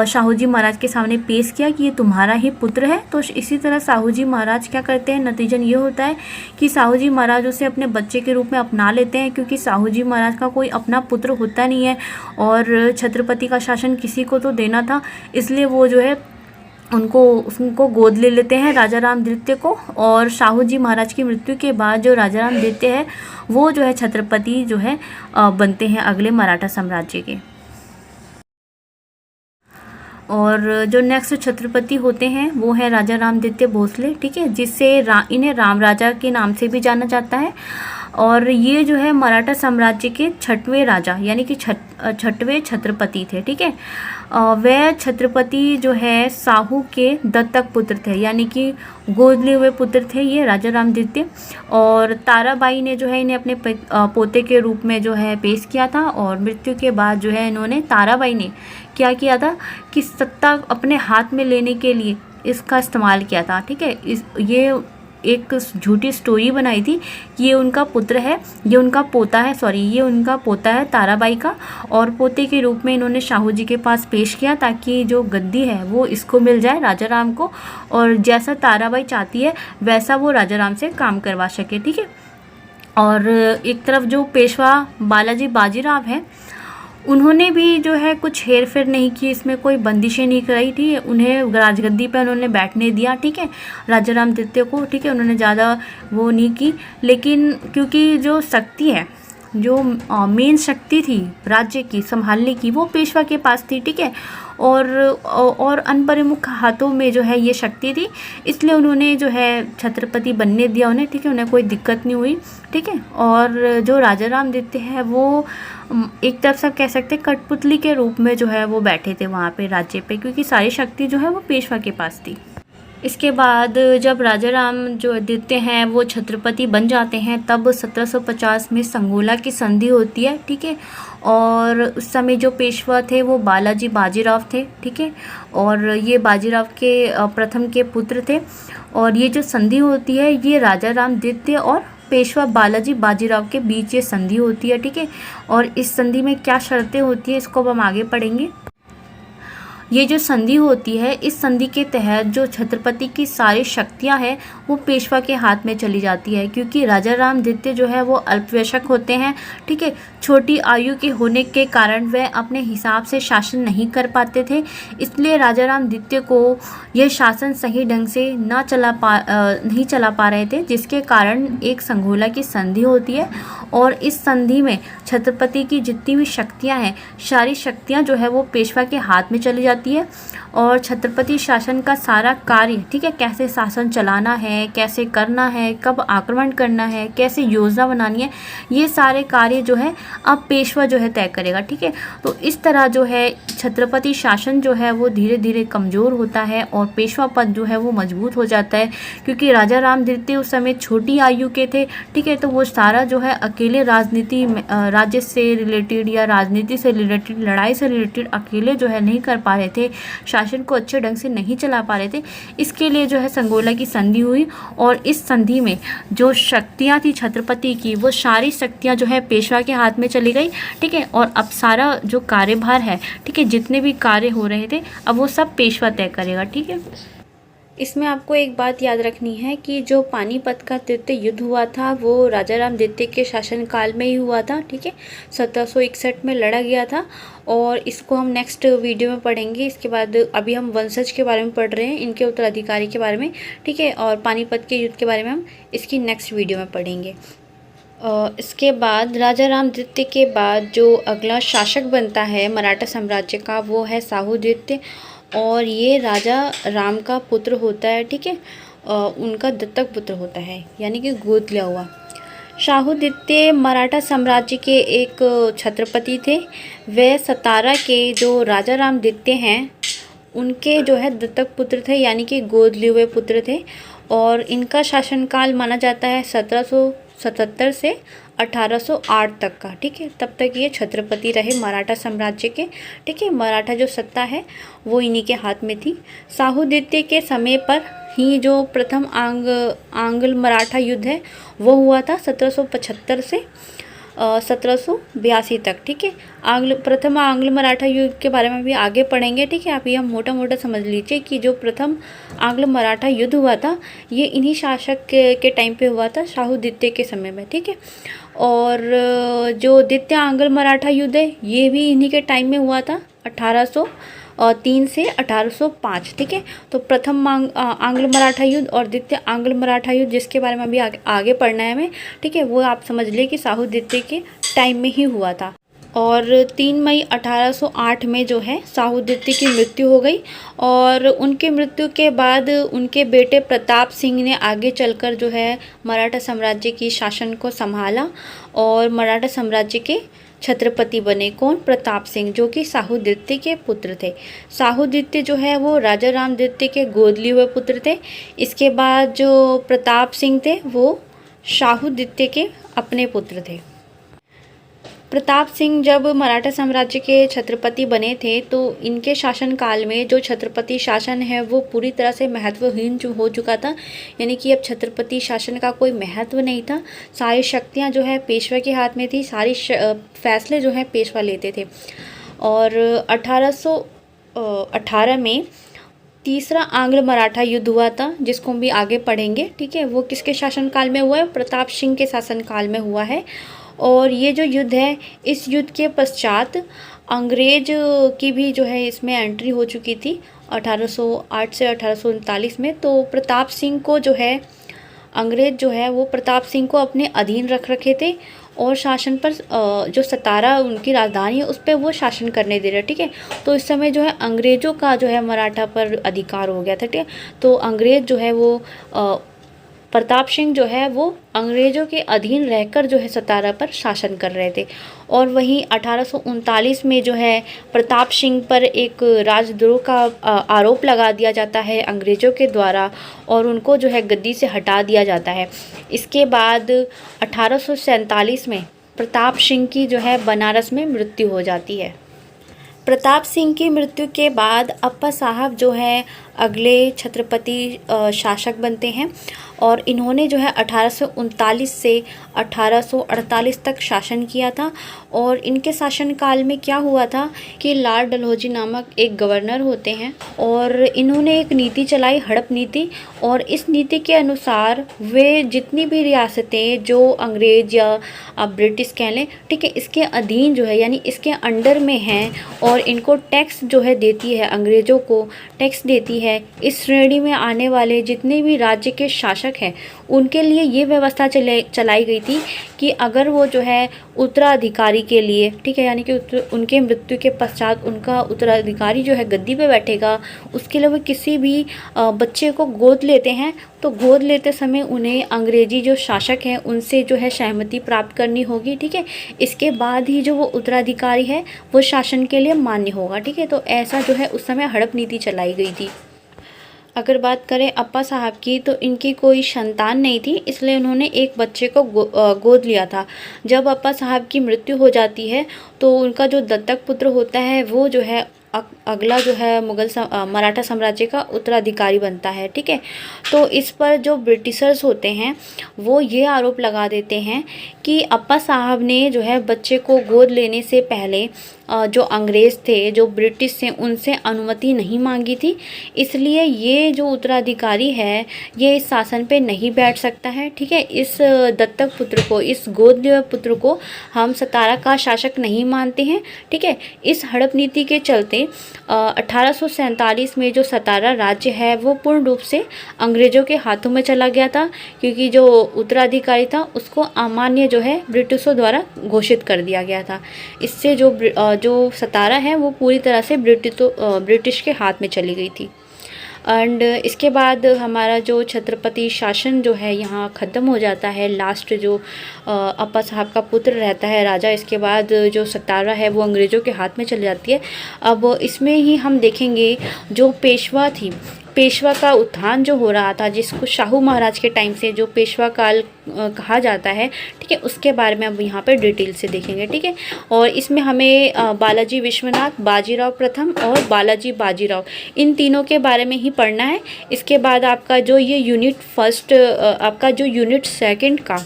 शाहू जी महाराज के सामने पेश किया कि ये तुम्हारा ही पुत्र है। तो इसी तरह शाहू जी महाराज क्या करते हैं, नतीजन ये होता है कि शाहू जी महाराज उसे अपने बच्चे के रूप में अपना लेते हैं, क्योंकि शाहू जी महाराज का कोई अपना पुत्र होता नहीं है और छत्रपति का शासन किसी को तो देना था, इसलिए वो जो है उनको गोद ले लेते हैं राजा राम द्वितीय को। और शाहू जी महाराज की मृत्यु के बाद जो राजा राम द्वितीय है वो जो है छत्रपति जो है बनते हैं अगले मराठा साम्राज्य के। और जो नेक्स्ट छत्रपति होते हैं वो है राजा राम द्वितीय भोसले, ठीक है, जिससे इन्हें राम राजा के नाम से भी जाना जाता है। और ये जो है मराठा साम्राज्य के छठवें राजा यानी कि छठवें छत्रपति थे, ठीक है। वह छत्रपति जो है शाहू के दत्तक पुत्र थे, यानी कि गोद लिए हुए पुत्र थे ये राजा राम द्वितीय। और ताराबाई ने जो है इन्हें अपने पोते के रूप में जो है पेश किया था। और मृत्यु के बाद जो है इन्होंने ताराबाई ने क्या किया था कि सत्ता अपने हाथ में लेने के लिए इसका इस्तेमाल किया था, ठीक है। ये एक झूठी स्टोरी बनाई थी कि ये उनका पुत्र है, ये उनका पोता है ताराबाई का। और पोते के रूप में इन्होंने शाहू जी के पास पेश किया ताकि जो गद्दी है वो इसको मिल जाए राजा राम को, और जैसा ताराबाई चाहती है वैसा वो राजा राम से काम करवा सके, ठीक है। और एक तरफ जो पेशवा बालाजी बाजीराव है उन्होंने भी जो है कुछ हेर फेर नहीं की, इसमें कोई बंदिशें नहीं कराई थी, उन्हें राजगद्दी पर उन्होंने बैठने दिया, ठीक है, राजा रामदित्य को, ठीक है, उन्होंने ज़्यादा वो नहीं की। लेकिन क्योंकि जो शक्ति है, जो मेन शक्ति थी राज्य की संभालने की, वो पेशवा के पास थी, ठीक है, और अनप्रमुख हाथों में जो है ये शक्ति थी, इसलिए उन्होंने जो है छत्रपति बनने दिया उन्हें, ठीक है, उन्हें कोई दिक्कत नहीं हुई, ठीक है। और जो राजा रामदित्य है वो एक तरफ से कह सकते हैं कठपुतली के रूप में जो है वो बैठे थे वहाँ पे राज्य पे, क्योंकि सारी शक्ति जो है वो पेशवा के पास थी। इसके बाद जब राजा राम जो आदित्य हैं वो छत्रपति बन जाते हैं, तब 1750 में संगोला की संधि होती है, ठीक है, और उस समय जो पेशवा थे वो बालाजी बाजीराव थे, ठीक है, और ये बाजीराव के प्रथम के पुत्र थे। और ये जो संधि होती है ये राजा रामदित्य और पेशवा बालाजी बाजीराव के बीच ये संधि होती है, ठीक है, और इस संधि में क्या शर्तें होती है इसको अब हम आगे पढ़ेंगे। ये जो संधि होती है, इस संधि के तहत जो छत्रपति की सारी शक्तियां हैं वो पेशवा के हाथ में चली जाती है, क्योंकि राजा रामदित्य जो है वो अल्पवयस्क होते हैं, ठीक है, छोटी आयु के होने के कारण वह अपने हिसाब से शासन नहीं कर पाते थे, इसलिए राजा रामदित्य को यह शासन सही ढंग से नहीं चला पा रहे थे, जिसके कारण एक संगोला की संधि होती है। और इस संधि में छत्रपति की जितनी भी शक्तियां हैं, सारी शक्तियां जो है वो पेशवा के हाथ में चली जाती है, और छत्रपति शासन का सारा कार्य, ठीक है, कैसे शासन चलाना है, कैसे करना है, कब आक्रमण करना है, कैसे योजना बनानी है, ये सारे कार्य जो है अब पेशवा जो है तय करेगा, ठीक है। तो इस तरह जो है छत्रपति शासन जो है वो धीरे धीरे कमज़ोर होता है और पेशवा पद जो है वो मजबूत हो जाता है, क्योंकि राजा रामदित्य उस समय छोटी आयु के थे, ठीक है, तो वो सारा जो है अकेले राज्य से रिलेटेड या राजनीति से रिलेटेड, लड़ाई से रिलेटेड अकेले जो है नहीं कर पा रहे थे, शासन को अच्छे ढंग से नहीं चला पा रहे थे। इसके लिए जो है संगोला की संधि हुई, और इस संधि में जो शक्तियां थी छत्रपति की, वो सारी शक्तियां जो है पेशवा के हाथ में चली गई, ठीक है, और अब सारा जो कार्यभार है, ठीक है, जितने भी कार्य हो रहे थे अब वो सब पेशवा तय करेगा, ठीक है। इसमें आपको एक बात याद रखनी है कि जो पानीपत का तृतीय युद्ध हुआ था वो राजा रामदित्य के शासनकाल में ही हुआ था, ठीक है, 1761 में लड़ा गया था, और इसको हम नेक्स्ट वीडियो में पढ़ेंगे। इसके बाद अभी हम वंशज के बारे में पढ़ रहे हैं, इनके उत्तराधिकारी के बारे में, ठीक है, और पानीपत के युद्ध के बारे में हम इसकी नेक्स्ट वीडियो में पढ़ेंगे। इसके बाद राजा रामदित्य के बाद जो अगला शासक बनता है मराठा साम्राज्य का वो है शाहूदित्य, और ये राजा राम का पुत्र होता है, ठीक है, उनका दत्तक पुत्र होता है, यानी कि गोद लिया हुआ। शाहूदित्य मराठा साम्राज्य के एक छत्रपति थे। वे सतारा के जो राजा रामदित्य हैं उनके जो है दत्तक पुत्र थे, यानी कि गोद लिए हुए पुत्र थे, और इनका शासनकाल माना जाता है 1777 से 1808 तक का, ठीक है, तब तक ये छत्रपति रहे मराठा साम्राज्य के, ठीक है, मराठा जो सत्ता है वो इन्हीं के हाथ में थी। शाहूदित्य के समय पर ही जो प्रथम आंग्ल मराठा युद्ध है वो हुआ था 1775 से 1782 तक, ठीक है। प्रथम आंग्ल मराठा युद्ध के बारे में भी आगे पढ़ेंगे, ठीक है। आप ये मोटा मोटा समझ लीजिए कि जो प्रथम आंग्ल मराठा युद्ध हुआ था ये इन्हीं शासक के टाइम पे हुआ था, शाहूदित्य के समय में, ठीक है। और जो द्वितीय आंग्ल मराठा युद्ध है ये भी इन्हीं के टाइम में हुआ था, 1803 से 1805, ठीक है। तो प्रथम आंग्ल मराठा युद्ध और द्वितीय आंग्ल मराठा युद्ध जिसके बारे में अभी आगे पढ़ना है हमें, ठीक है, वो आप समझ लिए कि शाहूदित्य के टाइम में ही हुआ था। और 3 मई 1808 में जो है शाहूदित्य की मृत्यु हो गई, और उनके मृत्यु के बाद उनके बेटे प्रताप सिंह ने आगे चलकर जो है मराठा साम्राज्य की शासन को संभाला, और मराठा साम्राज्य के छत्रपति बने। कौन? प्रताप सिंह, जो कि शाहूदित्य के पुत्र थे। शाहूदित्य जो है वो राजा रामदित्य के गोद लिए हुए पुत्र थे। इसके बाद जो प्रताप सिंह थे वो शाहूदित्य के अपने पुत्र थे। प्रताप सिंह जब मराठा साम्राज्य के छत्रपति बने थे तो इनके शासनकाल में जो छत्रपति शासन है वो पूरी तरह से महत्वहीन हो चुका था, यानी कि अब छत्रपति शासन का कोई महत्व नहीं था। सारी शक्तियां जो है पेशवा के हाथ में थी, सारी फैसले जो है पेशवा लेते थे। और 1818 में तीसरा आंग्ल मराठा युद्ध हुआ था, जिसको हम भी आगे पढ़ेंगे, ठीक है। वो किसके शासनकाल में हुआ है? प्रताप सिंह के शासनकाल में हुआ है। और ये जो युद्ध है, इस युद्ध के पश्चात अंग्रेज की भी जो है इसमें एंट्री हो चुकी थी 1808 से 1839 में। तो प्रताप सिंह को जो है अंग्रेज जो है वो प्रताप सिंह को अपने अधीन रख रखे थे और शासन पर जो सतारा उनकी राजधानी है उस पर वो शासन करने दे रहे, ठीक है। तो इस समय जो है अंग्रेज़ों का जो है मराठा पर अधिकार हो गया था, ठीक है। तो अंग्रेज़ जो है वो प्रताप सिंह जो है वो अंग्रेज़ों के अधीन रहकर जो है सतारा पर शासन कर रहे थे। और वहीं 1839 में जो है प्रताप सिंह पर एक राजद्रोह का आरोप लगा दिया जाता है अंग्रेज़ों के द्वारा और उनको जो है गद्दी से हटा दिया जाता है। इसके बाद 1847 में प्रताप सिंह की जो है बनारस में मृत्यु हो जाती है। प्रताप सिंह की मृत्यु के बाद अप्पा साहब जो है अगले छत्रपति शासक बनते हैं और इन्होंने जो है 1839 से 1848 तक शासन किया था। और इनके शासनकाल में क्या हुआ था कि लाल डलहौजी नामक एक गवर्नर होते हैं और इन्होंने एक नीति चलाई, हड़प नीति। और इस नीति के अनुसार वे जितनी भी रियासतें जो अंग्रेज या आप ब्रिटिश कह लें, ठीक है, इसके अधीन जो है यानी इसके अंडर में हैं और इनको टैक्स जो है देती है, अंग्रेज़ों को टैक्स देती है। इस श्रेणी में आने वाले जितने भी राज्य के शासक हैं उनके लिए ये व्यवस्था चलाई गई थी कि अगर वो जो है उत्तराधिकारी के लिए, ठीक है, यानी कि उनके मृत्यु के पश्चात उनका उत्तराधिकारी जो है गद्दी पे बैठेगा, उसके लिए वो किसी भी बच्चे को गोद लेते हैं तो गोद लेते समय उन्हें अंग्रेजी जो शासक हैं उनसे जो है सहमति प्राप्त करनी होगी, ठीक है। इसके बाद ही जो वो उत्तराधिकारी है वो शासन के लिए मान्य होगा, ठीक है। तो ऐसा जो है उस समय हड़प नीति चलाई गई थी। अगर बात करें अप्पा साहब की तो इनकी कोई संतान नहीं थी, इसलिए उन्होंने एक बच्चे को गोद लिया था। जब अप्पा साहब की मृत्यु हो जाती है तो उनका जो दत्तक पुत्र होता है वो जो है अगला जो है मराठा साम्राज्य का उत्तराधिकारी बनता है, ठीक है। तो इस पर जो ब्रिटिशर्स होते हैं वो ये आरोप लगा देते हैं कि अप्पा साहब ने जो है बच्चे को गोद लेने से पहले जो अंग्रेज़ थे, जो ब्रिटिश थे, उनसे अनुमति नहीं मांगी थी, इसलिए ये जो उत्तराधिकारी है ये इस शासन पे नहीं बैठ सकता है, ठीक है। इस दत्तक पुत्र को, इस गोद लिए पुत्र को हम सतारा का शासक नहीं मानते हैं, ठीक है। इस हड़प नीति के चलते 1847 में जो सतारा राज्य है वो पूर्ण रूप से अंग्रेज़ों के हाथों में चला गया था, क्योंकि जो उत्तराधिकारी था उसको अमान्य जो है ब्रिटिशों द्वारा घोषित कर दिया गया था। इससे जो सतारा है वो पूरी तरह से ब्रिटिश के हाथ में चली गई थी। एंड इसके बाद हमारा जो छत्रपति शासन जो है यहाँ ख़त्म हो जाता है। लास्ट जो अप्पा साहब का पुत्र रहता है राजा, इसके बाद जो सतारा है वो अंग्रेज़ों के हाथ में चली जाती है। अब इसमें ही हम देखेंगे जो पेशवा थी, पेशवा का उत्थान जो हो रहा था, जिसको शाहू महाराज के टाइम से जो पेशवा काल कहा जाता है, ठीक है, उसके बारे में अब यहाँ पे डिटेल से देखेंगे, ठीक है। और इसमें हमें बालाजी विश्वनाथ, बाजीराव प्रथम और बालाजी बाजीराव इन तीनों के बारे में ही पढ़ना है। इसके बाद आपका जो ये यूनिट फर्स्ट, आपका जो यूनिट सेकंड का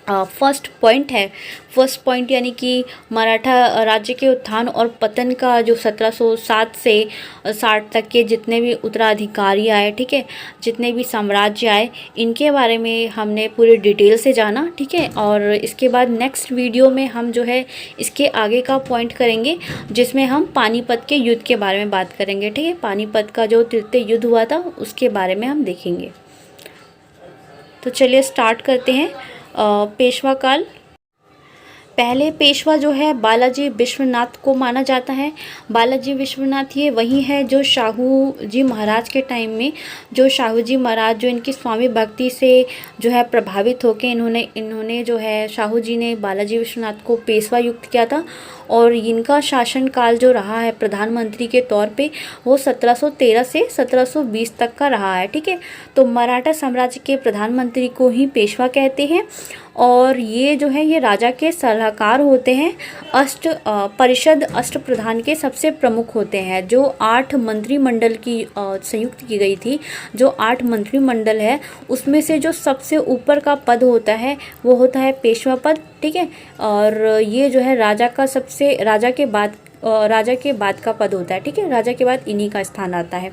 फर्स्ट पॉइंट है, फर्स्ट पॉइंट यानी कि मराठा राज्य के उत्थान और पतन का जो 1707 से 60 तक के जितने भी उत्तराधिकारी आए, ठीक है, जितने भी साम्राज्य आए, इनके बारे में हमने पूरी डिटेल से जाना, ठीक है। और इसके बाद नेक्स्ट वीडियो में हम जो है इसके आगे का पॉइंट करेंगे, जिसमें हम पानीपत के युद्ध के बारे में बात करेंगे, ठीक है। पानीपत का जो तृतीय युद्ध हुआ था उसके बारे में हम देखेंगे। तो चलिए स्टार्ट करते हैं। पेशवा काल। पहले पेशवा जो है बालाजी विश्वनाथ को माना जाता है। बालाजी विश्वनाथ ये वही है जो शाहू जी महाराज के टाइम में, जो शाहू जी महाराज जो इनकी स्वामी भक्ति से जो है प्रभावित होकर इन्होंने जो है शाहू जी ने बालाजी विश्वनाथ को पेशवा युक्त किया था। और इनका शासनकाल जो रहा है प्रधानमंत्री के तौर पे वो 1713 से 1720 तक का रहा है, ठीक है। तो मराठा साम्राज्य के प्रधानमंत्री को ही पेशवा कहते हैं। और ये जो है ये राजा के सलाहकार होते हैं। परिषद अष्टप्रधान के सबसे प्रमुख होते हैं। जो 8 मंत्रिमंडल की संयुक्त की गई थी, जो 8 मंत्रिमंडल है उसमें से जो सबसे ऊपर का पद होता है वो होता है पेशवा पद, ठीक है। और ये जो है राजा के बाद का पद होता है, ठीक है। राजा के बाद इन्हीं का स्थान आता है।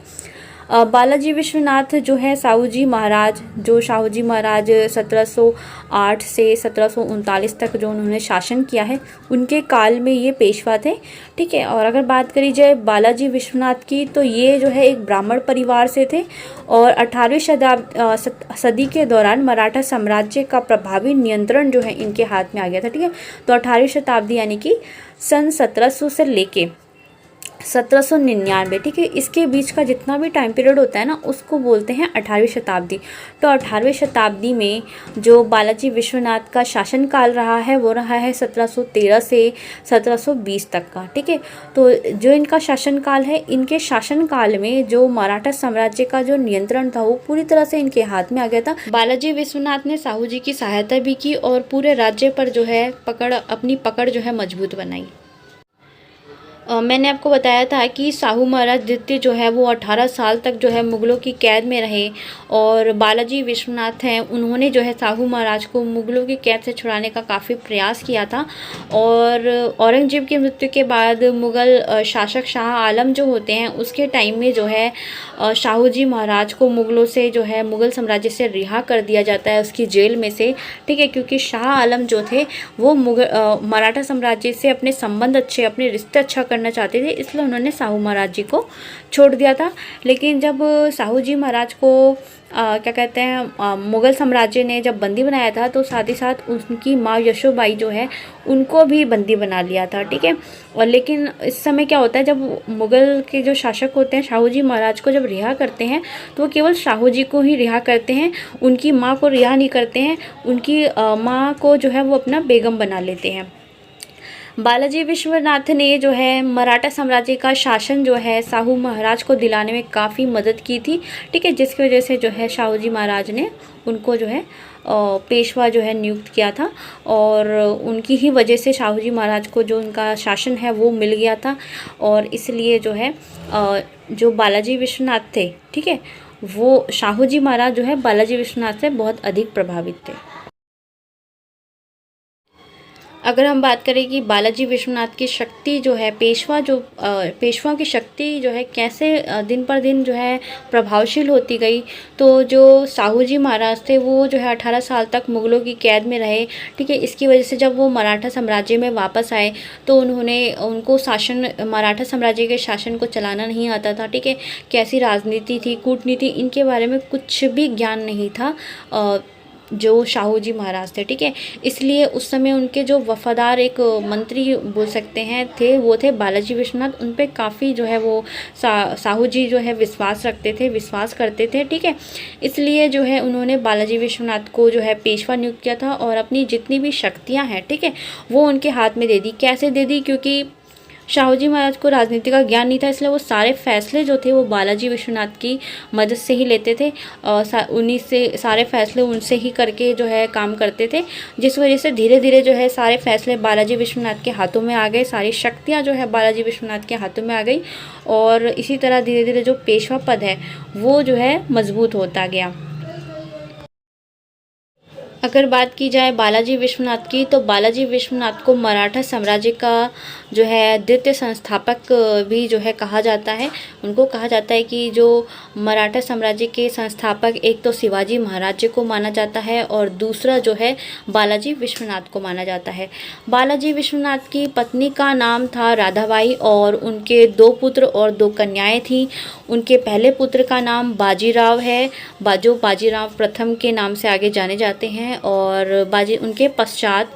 बालाजी विश्वनाथ जो है साहू जी महाराज, जो शाहू जी महाराज 1708 से 1739 तक जो उन्होंने शासन किया है, उनके काल में ये पेशवा थे। ठीक है। और अगर बात करी जाए बालाजी विश्वनाथ की, तो ये जो है एक ब्राह्मण परिवार से थे और 18वीं सदी के दौरान मराठा साम्राज्य का प्रभावी नियंत्रण जो है इनके हाथ में आ गया था। ठीक है। तो 18वीं शताब्दी यानी कि सन 1700 से लेके 1799, ठीक है, इसके बीच का जितना भी टाइम पीरियड होता है ना, उसको बोलते हैं 18वीं शताब्दी। तो 18वीं शताब्दी में जो बालाजी विश्वनाथ का शासनकाल रहा है वो रहा है 1713 से 1720 तक का। ठीक है। तो जो इनका शासनकाल है, इनके शासनकाल में जो मराठा साम्राज्य का जो नियंत्रण था वो पूरी तरह से इनके हाथ में आ गया था। बालाजी विश्वनाथ ने साहू जी की सहायता भी की और पूरे राज्य पर जो है अपनी पकड़ जो है मजबूत बनाई। मैंने आपको बताया था कि साहू महाराज द्वितीय जो है वो 18 साल तक जो है मुग़लों की कैद में रहे और बालाजी विश्वनाथ हैं, उन्होंने जो है साहू महाराज को मुग़लों की कैद से छुड़ाने का काफ़ी प्रयास किया था। और औरंगजेब की मृत्यु के बाद मुग़ल शासक शाह आलम जो होते हैं, उसके टाइम में जो है शाहू जी महाराज को मुग़लों से जो है मुग़ल साम्राज्य से रिहा कर दिया जाता है उसकी जेल में से। ठीक है। क्योंकि शाह आलम जो थे वो मराठा साम्राज्य से अपने संबंध अच्छे, अपने रिश्ते अच्छा करना चाहते थे, इसलिए उन्होंने साहू महाराज जी को छोड़ दिया था। लेकिन जब साहू जी महाराज को क्या कहते हैं मुग़ल साम्राज्य ने जब बंदी बनाया था, तो साथ ही साथ उनकी माँ यशोबाई जो है उनको भी बंदी बना लिया था। ठीक है। और लेकिन इस समय क्या होता है, जब मुग़ल के जो शासक होते हैं शाहू जी महाराज को जब रिहा करते हैं, तो वो केवल शाहू जी को ही रिहा करते हैं, उनकी माँ को रिहा नहीं करते हैं। उनकी माँ को जो है वो अपना बेगम बना लेते हैं। बालाजी विश्वनाथ ने जो है मराठा साम्राज्य का शासन जो है साहू महाराज को दिलाने में काफ़ी मदद की थी। ठीक है। जिसकी वजह से जो है शाहू जी महाराज ने उनको जो है पेशवा जो है नियुक्त किया था और उनकी ही वजह से शाहू जी महाराज को जो उनका शासन है वो मिल गया था। और इसलिए जो है जो बालाजी विश्वनाथ थे, ठीक है, वो शाहू जी महाराज जो है बालाजी विश्वनाथ से बहुत अधिक प्रभावित थे। अगर हम बात करें कि बालाजी विश्वनाथ की शक्ति जो है पेशवा की शक्ति जो है कैसे दिन पर दिन जो है प्रभावशील होती गई, तो जो साहू जी महाराज थे वो जो है 18 साल तक मुग़लों की कैद में रहे। ठीक है। इसकी वजह से जब वो मराठा साम्राज्य में वापस आए तो उनको मराठा साम्राज्य के शासन को चलाना नहीं आता था। ठीक है। कैसी राजनीति थी, कूटनीति, इनके बारे में कुछ भी ज्ञान नहीं था जो शाहू जी महाराज थे। ठीक है। इसलिए उस समय उनके जो वफादार एक मंत्री बोल सकते हैं थे, वो थे बालाजी विश्वनाथ। उन पे काफ़ी जो है वो साहू जी जो है विश्वास करते थे। ठीक है। इसलिए जो है उन्होंने बालाजी विश्वनाथ को जो है पेशवा नियुक्त किया था और अपनी जितनी भी शक्तियाँ हैं, ठीक है, वो उनके हाथ में दे दी। कैसे दे दी? क्योंकि शाहू जी महाराज को राजनीति का ज्ञान नहीं था, इसलिए वो सारे फैसले जो थे वो बालाजी विश्वनाथ की मदद से ही लेते थे। उन्हीं से सारे फैसले उनसे ही करके जो है काम करते थे, जिस वजह से धीरे धीरे जो है सारे फैसले बालाजी विश्वनाथ के हाथों में आ गए, सारी शक्तियाँ जो है बालाजी विश्वनाथ के हाथों में आ गई और इसी तरह धीरे धीरे जो पेशवा पद है वो जो है मजबूत होता गया। अगर बात की जाए बालाजी विश्वनाथ की, तो बालाजी विश्वनाथ को मराठा साम्राज्य का जो है द्वितीय संस्थापक भी जो है कहा जाता है। उनको कहा जाता है कि जो मराठा साम्राज्य के संस्थापक एक तो शिवाजी महाराज को माना जाता है और दूसरा जो है बालाजी विश्वनाथ को माना जाता है। बालाजी विश्वनाथ की पत्नी का नाम था राधाबाई और उनके 2 पुत्र और 2 कन्याएं थीं। उनके पहले पुत्र का नाम बाजीराव है, जो बाजीराव प्रथम के नाम से आगे जाने जाते हैं। और उनके पश्चात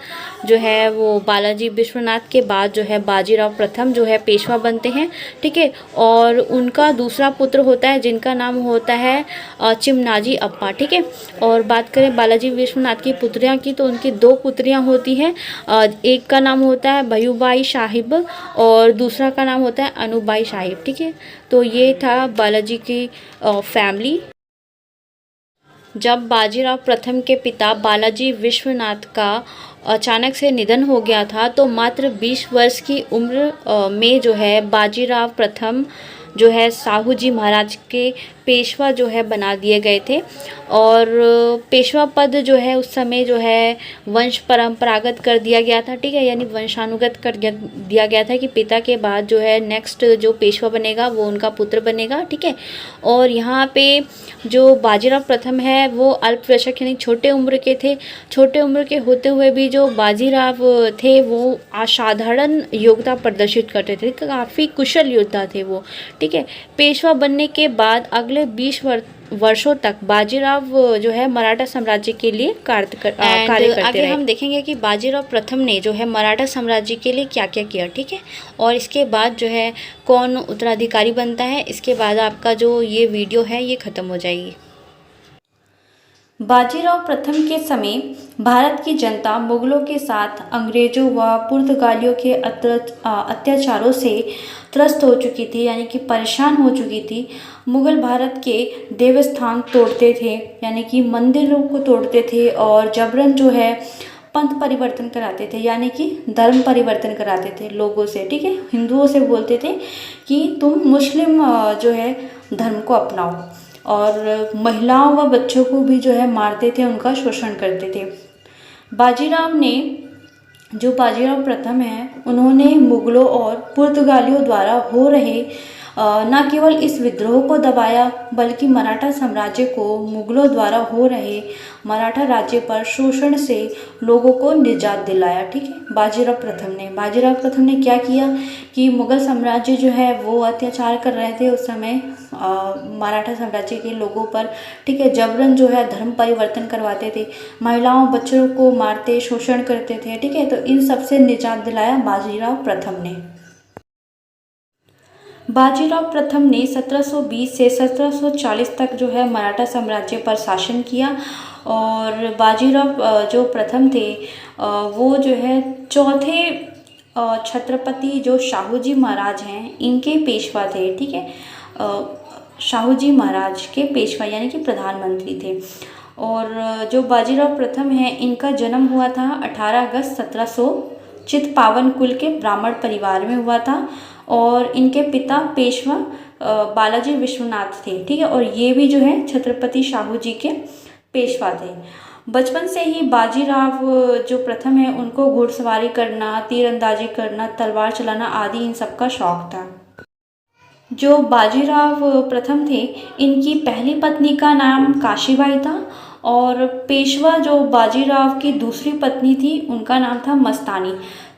जो है वो बालाजी विश्वनाथ के बाद जो है बाजीराव प्रथम जो है पेशवा बनते हैं। ठीक है। और उनका दूसरा पुत्र होता है जिनका नाम होता है चिमनाजी अप्पा। ठीक है। और बात करें बालाजी विश्वनाथ की पुत्रियां की, तो उनकी 2 पुत्रियां होती हैं। एक का नाम होता है भयूबाई साहिब और दूसरा का नाम होता है अनुबाई साहिब। ठीक है। तो ये था बालाजी की फैमिली। जब बाजीराव प्रथम के पिता बालाजी विश्वनाथ का अचानक से निधन हो गया था, तो मात्र 20 वर्ष की उम्र में जो है बाजीराव प्रथम जो है साहू जी महाराज के पेशवा जो है बना दिए गए थे। और पेशवा पद जो है उस समय जो है वंश परंपरागत कर दिया गया था, ठीक है, यानी वंशानुगत कर दिया गया था कि पिता के बाद जो है नेक्स्ट जो पेशवा बनेगा वो उनका पुत्र बनेगा, ठीक है। और यहाँ पे जो बाजीराव प्रथम है वो अल्पवयस्क यानी छोटे उम्र के थे। छोटे उम्र के होते हुए भी जो बाजीराव थे वो असाधारण योग्यता प्रदर्शित करते थे, काफ़ी कुशल योद्धा थे वो, ठीक है। पेशवा बनने के बाद अगले 20 वर्षों तक बाजीराव जो है मराठा साम्राज्य के लिए कार्य करते आगे रहे। हम देखेंगे कि बाजीराव प्रथम ने जो है मराठा साम्राज्य के लिए क्या क्या किया, ठीक है, और इसके बाद जो है कौन उत्तराधिकारी बनता है, इसके बाद आपका जो ये वीडियो है ये ख़त्म हो जाएगी। बाजीराव प्रथम के समय भारत की जनता मुगलों के साथ अंग्रेजों व पुर्तगालियों के अत्याचारों से त्रस्त हो चुकी थी, यानी कि परेशान हो चुकी थी। मुगल भारत के देवस्थान तोड़ते थे, यानी कि मंदिरों को तोड़ते थे और जबरन जो है पंथ परिवर्तन कराते थे, यानी कि धर्म परिवर्तन कराते थे लोगों से, ठीक है। हिंदुओं से बोलते थे कि तुम मुस्लिम जो है धर्म को अपनाओ, और महिलाओं व बच्चों को भी जो है मारते थे, उनका शोषण करते थे। जो बाजीराव प्रथम हैं उन्होंने मुगलों और पुर्तगालियों द्वारा हो रहे न केवल इस विद्रोह को दबाया, बल्कि मराठा साम्राज्य को मुगलों द्वारा हो रहे मराठा राज्य पर शोषण से लोगों को निजात दिलाया, ठीक है। बाजीराव प्रथम ने क्या किया कि मुगल साम्राज्य जो है वो अत्याचार कर रहे थे उस समय मराठा साम्राज्य के लोगों पर, ठीक है। जबरन जो है धर्म परिवर्तन करवाते थे, महिलाओं बच्चों को मारते शोषण करते थे, ठीक है। तो इन सब से निजात दिलाया बाजीराव प्रथम ने। बाजीराव प्रथम ने 1720 से 1740 तक जो है मराठा साम्राज्य पर शासन किया। और बाजीराव जो प्रथम थे वो जो है चौथे छत्रपति जो शाहू जी महाराज हैं इनके पेशवा थे, ठीक है। शाहू जी महाराज के पेशवा यानी कि प्रधानमंत्री थे। और जो बाजीराव प्रथम है इनका जन्म हुआ था 18 अगस्त 1700 चितपावन कुल के ब्राह्मण परिवार में हुआ था। और इनके पिता पेशवा बालाजी विश्वनाथ थे, ठीक है। और ये भी जो है छत्रपति शाहू जी के पेशवा थे। बचपन से ही बाजीराव जो प्रथम है उनको घुड़सवारी करना, तीरंदाजी करना, तलवार चलाना आदि इन सब का शौक था। जो बाजीराव प्रथम थे इनकी पहली पत्नी का नाम काशीबाई था, और पेशवा जो बाजीराव की दूसरी पत्नी थी उनका नाम था मस्तानी।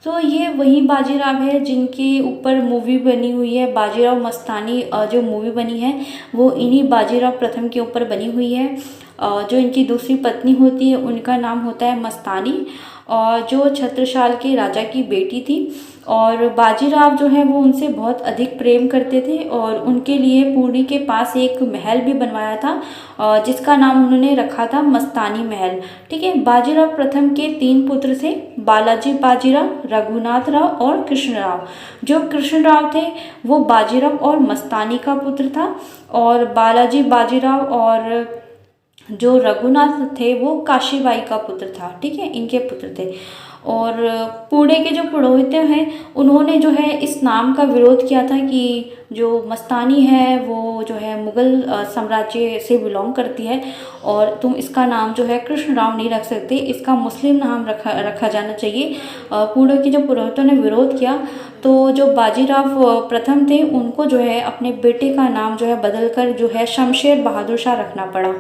तो ये वही बाजीराव है जिनके ऊपर मूवी बनी हुई है, बाजीराव मस्तानी जो मूवी बनी है वो इन्हीं बाजीराव प्रथम के ऊपर बनी हुई है। जो इनकी दूसरी पत्नी होती है उनका नाम होता है मस्तानी, और जो छत्रसाल के राजा की बेटी थी। और बाजीराव जो है वो उनसे बहुत अधिक प्रेम करते थे, और उनके लिए पुणे के पास एक महल भी बनवाया था जिसका नाम उन्होंने रखा था मस्तानी महल, ठीक है। बाजीराव प्रथम के 3 पुत्र थे, बालाजी बाजीराव, रघुनाथ राव और कृष्णराव। जो कृष्णराव थे वो बाजीराव और मस्तानी का पुत्र था, और बालाजी बाजीराव और जो रघुनाथ थे वो काशीबाई का पुत्र था, ठीक है, इनके पुत्र थे। और पुणे के जो पुरोहित हैं उन्होंने जो है इस नाम का विरोध किया था कि जो मस्तानी है वो जो है मुगल साम्राज्य से बिलोंग करती है, और तुम इसका नाम जो है कृष्णराव नहीं रख सकते, इसका मुस्लिम नाम रखा जाना चाहिए। पुणे के जो पुरोहितों ने विरोध किया, तो जो बाजीराव प्रथम थे उनको जो है अपने बेटे का नाम जो है बदलकर जो है शमशेर बहादुर शाह रखना पड़ा।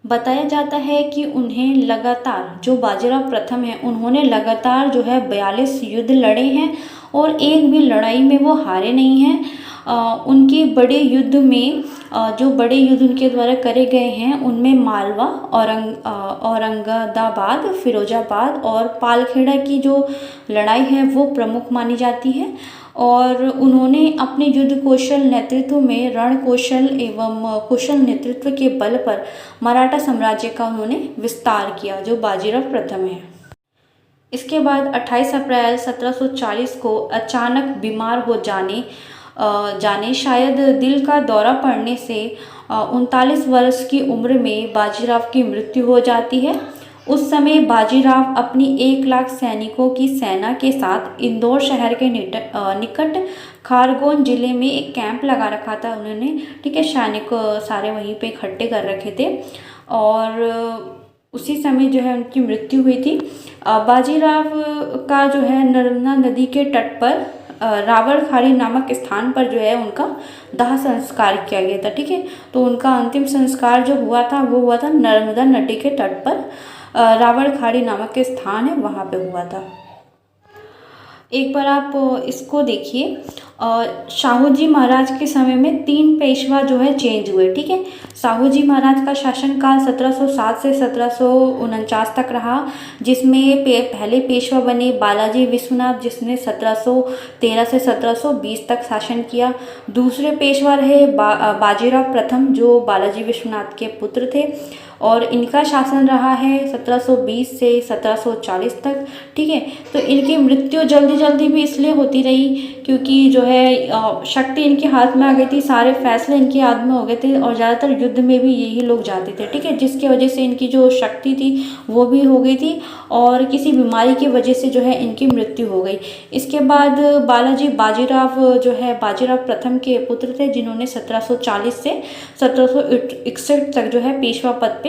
बताया जाता है कि उन्हें लगातार जो बाजीराव प्रथम है उन्होंने लगातार जो है 42 युद्ध लड़े हैं, और एक भी लड़ाई में वो हारे नहीं हैं। उनके बड़े युद्ध में जो बड़े युद्ध उनके द्वारा करे गए हैं उनमें मालवा, औरंगाबाद, फिरोजाबाद और पालखेड़ा की जो लड़ाई है वो प्रमुख मानी जाती है। और उन्होंने अपने युद्ध कौशल नेतृत्व में रण कौशल एवं कुशल नेतृत्व के बल पर मराठा साम्राज्य का उन्होंने विस्तार किया, जो बाजीराव प्रथम है। इसके बाद 28 अप्रैल 1740 को अचानक बीमार हो जाने शायद दिल का दौरा पड़ने से 39 वर्ष की उम्र में बाजीराव की मृत्यु हो जाती है। उस समय बाजीराव अपनी 1 लाख सैनिकों की सेना के साथ इंदौर शहर के निकट खारगोन जिले में एक कैंप लगा रखा था उन्होंने, ठीक है। सैनिक सारे वहीं पे इकट्ठे कर रखे थे और उसी समय जो है उनकी मृत्यु हुई थी। बाजीराव का जो है नर्मदा नदी के तट पर रावणखाड़ी नामक स्थान पर जो है उनका दाह संस्कार किया गया था, ठीक है। तो उनका अंतिम संस्कार जो हुआ था वो हुआ था नर्मदा नदी के तट पर, रावणखाड़ी नामक के स्थान है वहाँ पे हुआ था। एक बार आप इसको देखिए, शाहू जी महाराज के समय में 3 पेशवा जो है चेंज हुए, ठीक है। शाहू जी महाराज का शासनकाल 1707 से 1749 तक रहा, जिसमें पहले पेशवा बने बालाजी विश्वनाथ, जिसने 1713 से 1720 तक शासन किया। दूसरे पेशवा रहे बाजीराव प्रथम, जो बालाजी विश्वनाथ के पुत्र थे, और इनका शासन रहा है 1720 से 1740 तक, ठीक है। तो इनकी मृत्यु जल्दी जल्दी भी इसलिए होती रही क्योंकि जो है शक्ति इनके हाथ में आ गई थी, सारे फैसले इनके हाथ में हो गए थे और ज़्यादातर युद्ध में भी यही लोग जाते थे, ठीक है। जिसकी वजह से इनकी जो शक्ति थी वो भी हो गई थी और किसी बीमारी की वजह से जो है इनकी मृत्यु हो गई। इसके बाद बालाजी बाजीराव जो है बाजीराव प्रथम के पुत्र थे, जिन्होंने 1740 से 1761 तक जो है पेशवा पद पे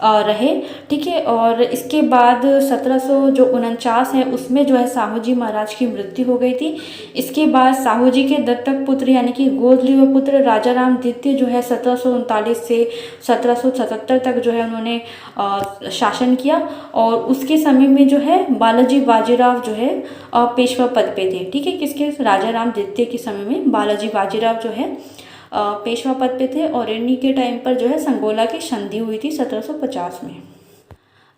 रहे, ठीक है। और इसके बाद 1749 है उसमें जो है शाहू जी महाराज की मृत्यु हो गई थी। इसके बाद शाहू जी के दत्तक पुत्र यानी कि गोद लिए पुत्र राजा राम द्वितीय जो है 1739 से 1777 तक जो है उन्होंने शासन किया और उसके समय में जो है बालाजी बाजीराव जो है पेशवा पद पे थे, ठीक है। किसके? राजा राम द्वितीय के समय में बालाजी बाजीराव जो है पेशवा पद पे थे और इन्हीं के टाइम पर जो है संगोला की संधि हुई थी 1750 में।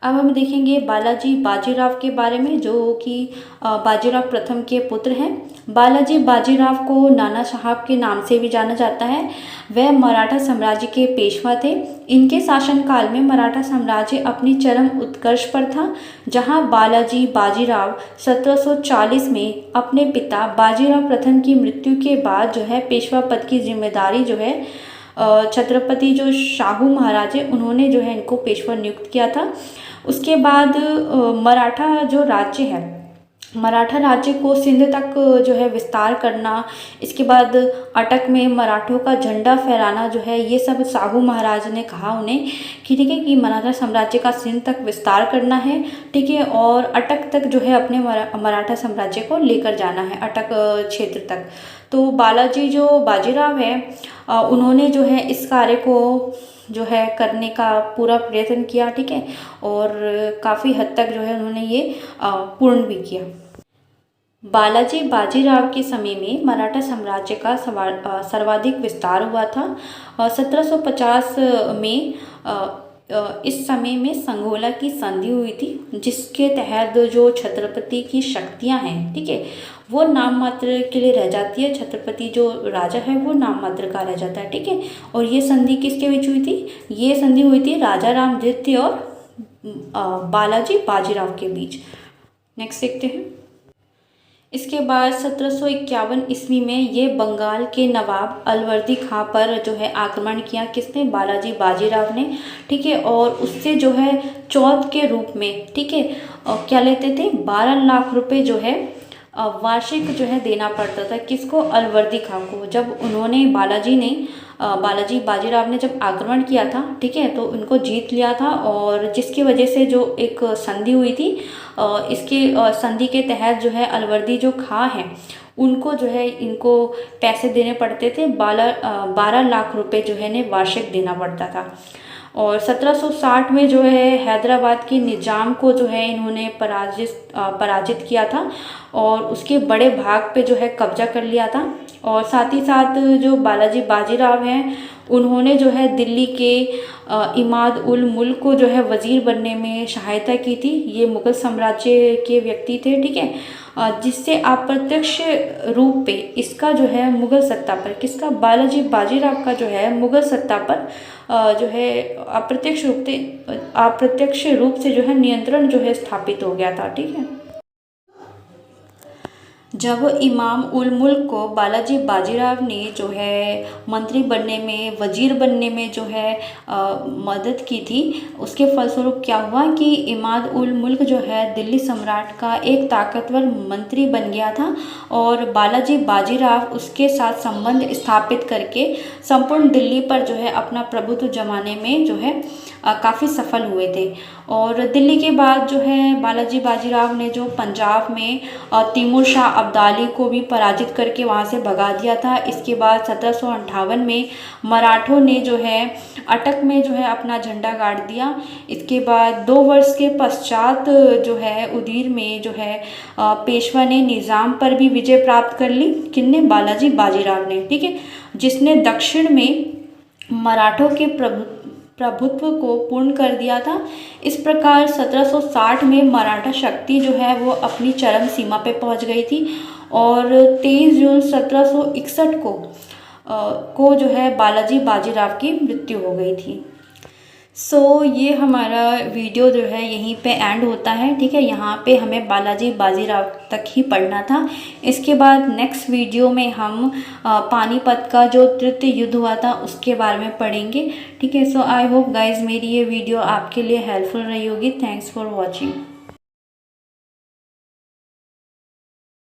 अब हम देखेंगे बालाजी बाजीराव के बारे में, जो कि बाजीराव प्रथम के पुत्र हैं। बालाजी बाजीराव को नाना साहब के नाम से भी जाना जाता है। वह मराठा साम्राज्य के पेशवा थे। इनके शासनकाल में मराठा साम्राज्य अपनी चरम उत्कर्ष पर था, जहां बालाजी बाजीराव 1740 में अपने पिता बाजीराव प्रथम की मृत्यु के बाद जो है पेशवा पद की जिम्मेदारी जो है छत्रपति जो शाहू महाराज है उन्होंने जो है इनको पेशवा नियुक्त किया था। उसके बाद मराठा जो राज्य है, मराठा राज्य को सिंध तक जो है विस्तार करना, इसके बाद अटक में मराठों का झंडा फहराना जो है, ये सब शाहू महाराज ने कहा उन्हें कि ठीक है कि मराठा साम्राज्य का सिंध तक विस्तार करना है, ठीक है, और अटक तक जो है अपने मराठा साम्राज्य को लेकर जाना है, अटक क्षेत्र तक। तो बालाजी जो बाजीराव है उन्होंने जो है इस कार्य को जो है करने का पूरा प्रयत्न किया, ठीक है, और काफ़ी हद तक जो है उन्होंने ये पूर्ण भी किया। बालाजी बाजीराव के समय में मराठा साम्राज्य का सर्वाधिक विस्तार हुआ था। 1750 में इस समय में संगोला की संधि हुई थी, जिसके तहत जो छत्रपति की शक्तियां हैं, ठीक है, वो नाम मात्र के लिए रह जाती है। छत्रपति जो राजा है वो नाम मात्र का रह जाता है, ठीक है। और ये संधि किसके बीच हुई थी? ये संधि हुई थी राजा राम द्वितीय और बालाजी बाजीराव के बीच। नेक्स्ट देखते हैं। इसके बाद 1751 ईस्वी में ये बंगाल के नवाब अलवर्दी खां पर जो है आक्रमण किया। किसने? बालाजी बाजीराव ने, ठीक है। और उससे जो है चौथ के रूप में, ठीक है, क्या लेते थे? 12 लाख रुपए जो है वार्षिक जो है देना पड़ता था। किसको? अलवर्दी खां को। जब उन्होंने बालाजी बाजीराव ने जब आक्रमण किया था, ठीक है, तो उनको जीत लिया था और जिसकी वजह से जो एक संधि हुई थी, इसके संधि के तहत जो है अलवर्दी जो खां हैं उनको जो है इनको पैसे देने पड़ते थे। 12 लाख रुपए जो है ने वार्षिक देना पड़ता था। और 1760 में जो है हैदराबाद के निजाम को जो है इन्होंने पराजित किया था और उसके बड़े भाग पे जो है कब्जा कर लिया था। और साथ ही साथ जो बालाजी बाजीराव हैं उन्होंने जो है दिल्ली के इमाद उल मुल्क को जो है वज़ीर बनने में सहायता की थी। ये मुग़ल साम्राज्य के व्यक्ति थे, ठीक है, जिससे अप्रत्यक्ष रूप पे इसका जो है मुग़ल सत्ता पर, किसका? बालाजी बाजीराव का जो है मुग़ल सत्ता पर जो है अप्रत्यक्ष रूप से जो है नियंत्रण जो है स्थापित हो गया था, ठीक है। जब इमाम उल मुल्क को बालाजी बाजीराव ने जो है मंत्री बनने में, वजीर बनने में जो है मदद की थी, उसके फलस्वरूप क्या हुआ कि इमाद उल मुल्क जो है दिल्ली सम्राट का एक ताकतवर मंत्री बन गया था और बालाजी बाजीराव उसके साथ संबंध स्थापित करके संपूर्ण दिल्ली पर जो है अपना प्रभुत्व जमाने में जो है काफ़ी सफल हुए थे। और दिल्ली के बाद जो है बालाजी बाजीराव ने जो पंजाब में तैमूर शाह अब्दाली को भी पराजित करके वहाँ से भगा दिया था। इसके बाद 1758 में मराठों ने जो है अटक में जो है अपना झंडा गाड़ दिया। इसके बाद 2 वर्ष के पश्चात जो है उदीर में जो है पेशवा ने निज़ाम पर भी विजय प्राप्त कर ली। किसने? बालाजी बाजीराव ने, ठीक है, जिसने दक्षिण में मराठों के प्रभुत्व को पूर्ण कर दिया था। इस प्रकार 1760 में मराठा शक्ति जो है वो अपनी चरम सीमा पे पहुंच गई थी और 23 जून 1761 को जो है बालाजी बाजीराव की मृत्यु हो गई थी। ये हमारा वीडियो जो है यहीं पे एंड होता है, ठीक है। यहाँ पे हमें बालाजी बाजीराव तक ही पढ़ना था। इसके बाद नेक्स्ट वीडियो में हम पानीपत का जो तृतीय युद्ध हुआ था उसके बारे में पढ़ेंगे, ठीक है। आई होप गाइज मेरी ये वीडियो आपके लिए हेल्पफुल रही होगी। Thanks for watching.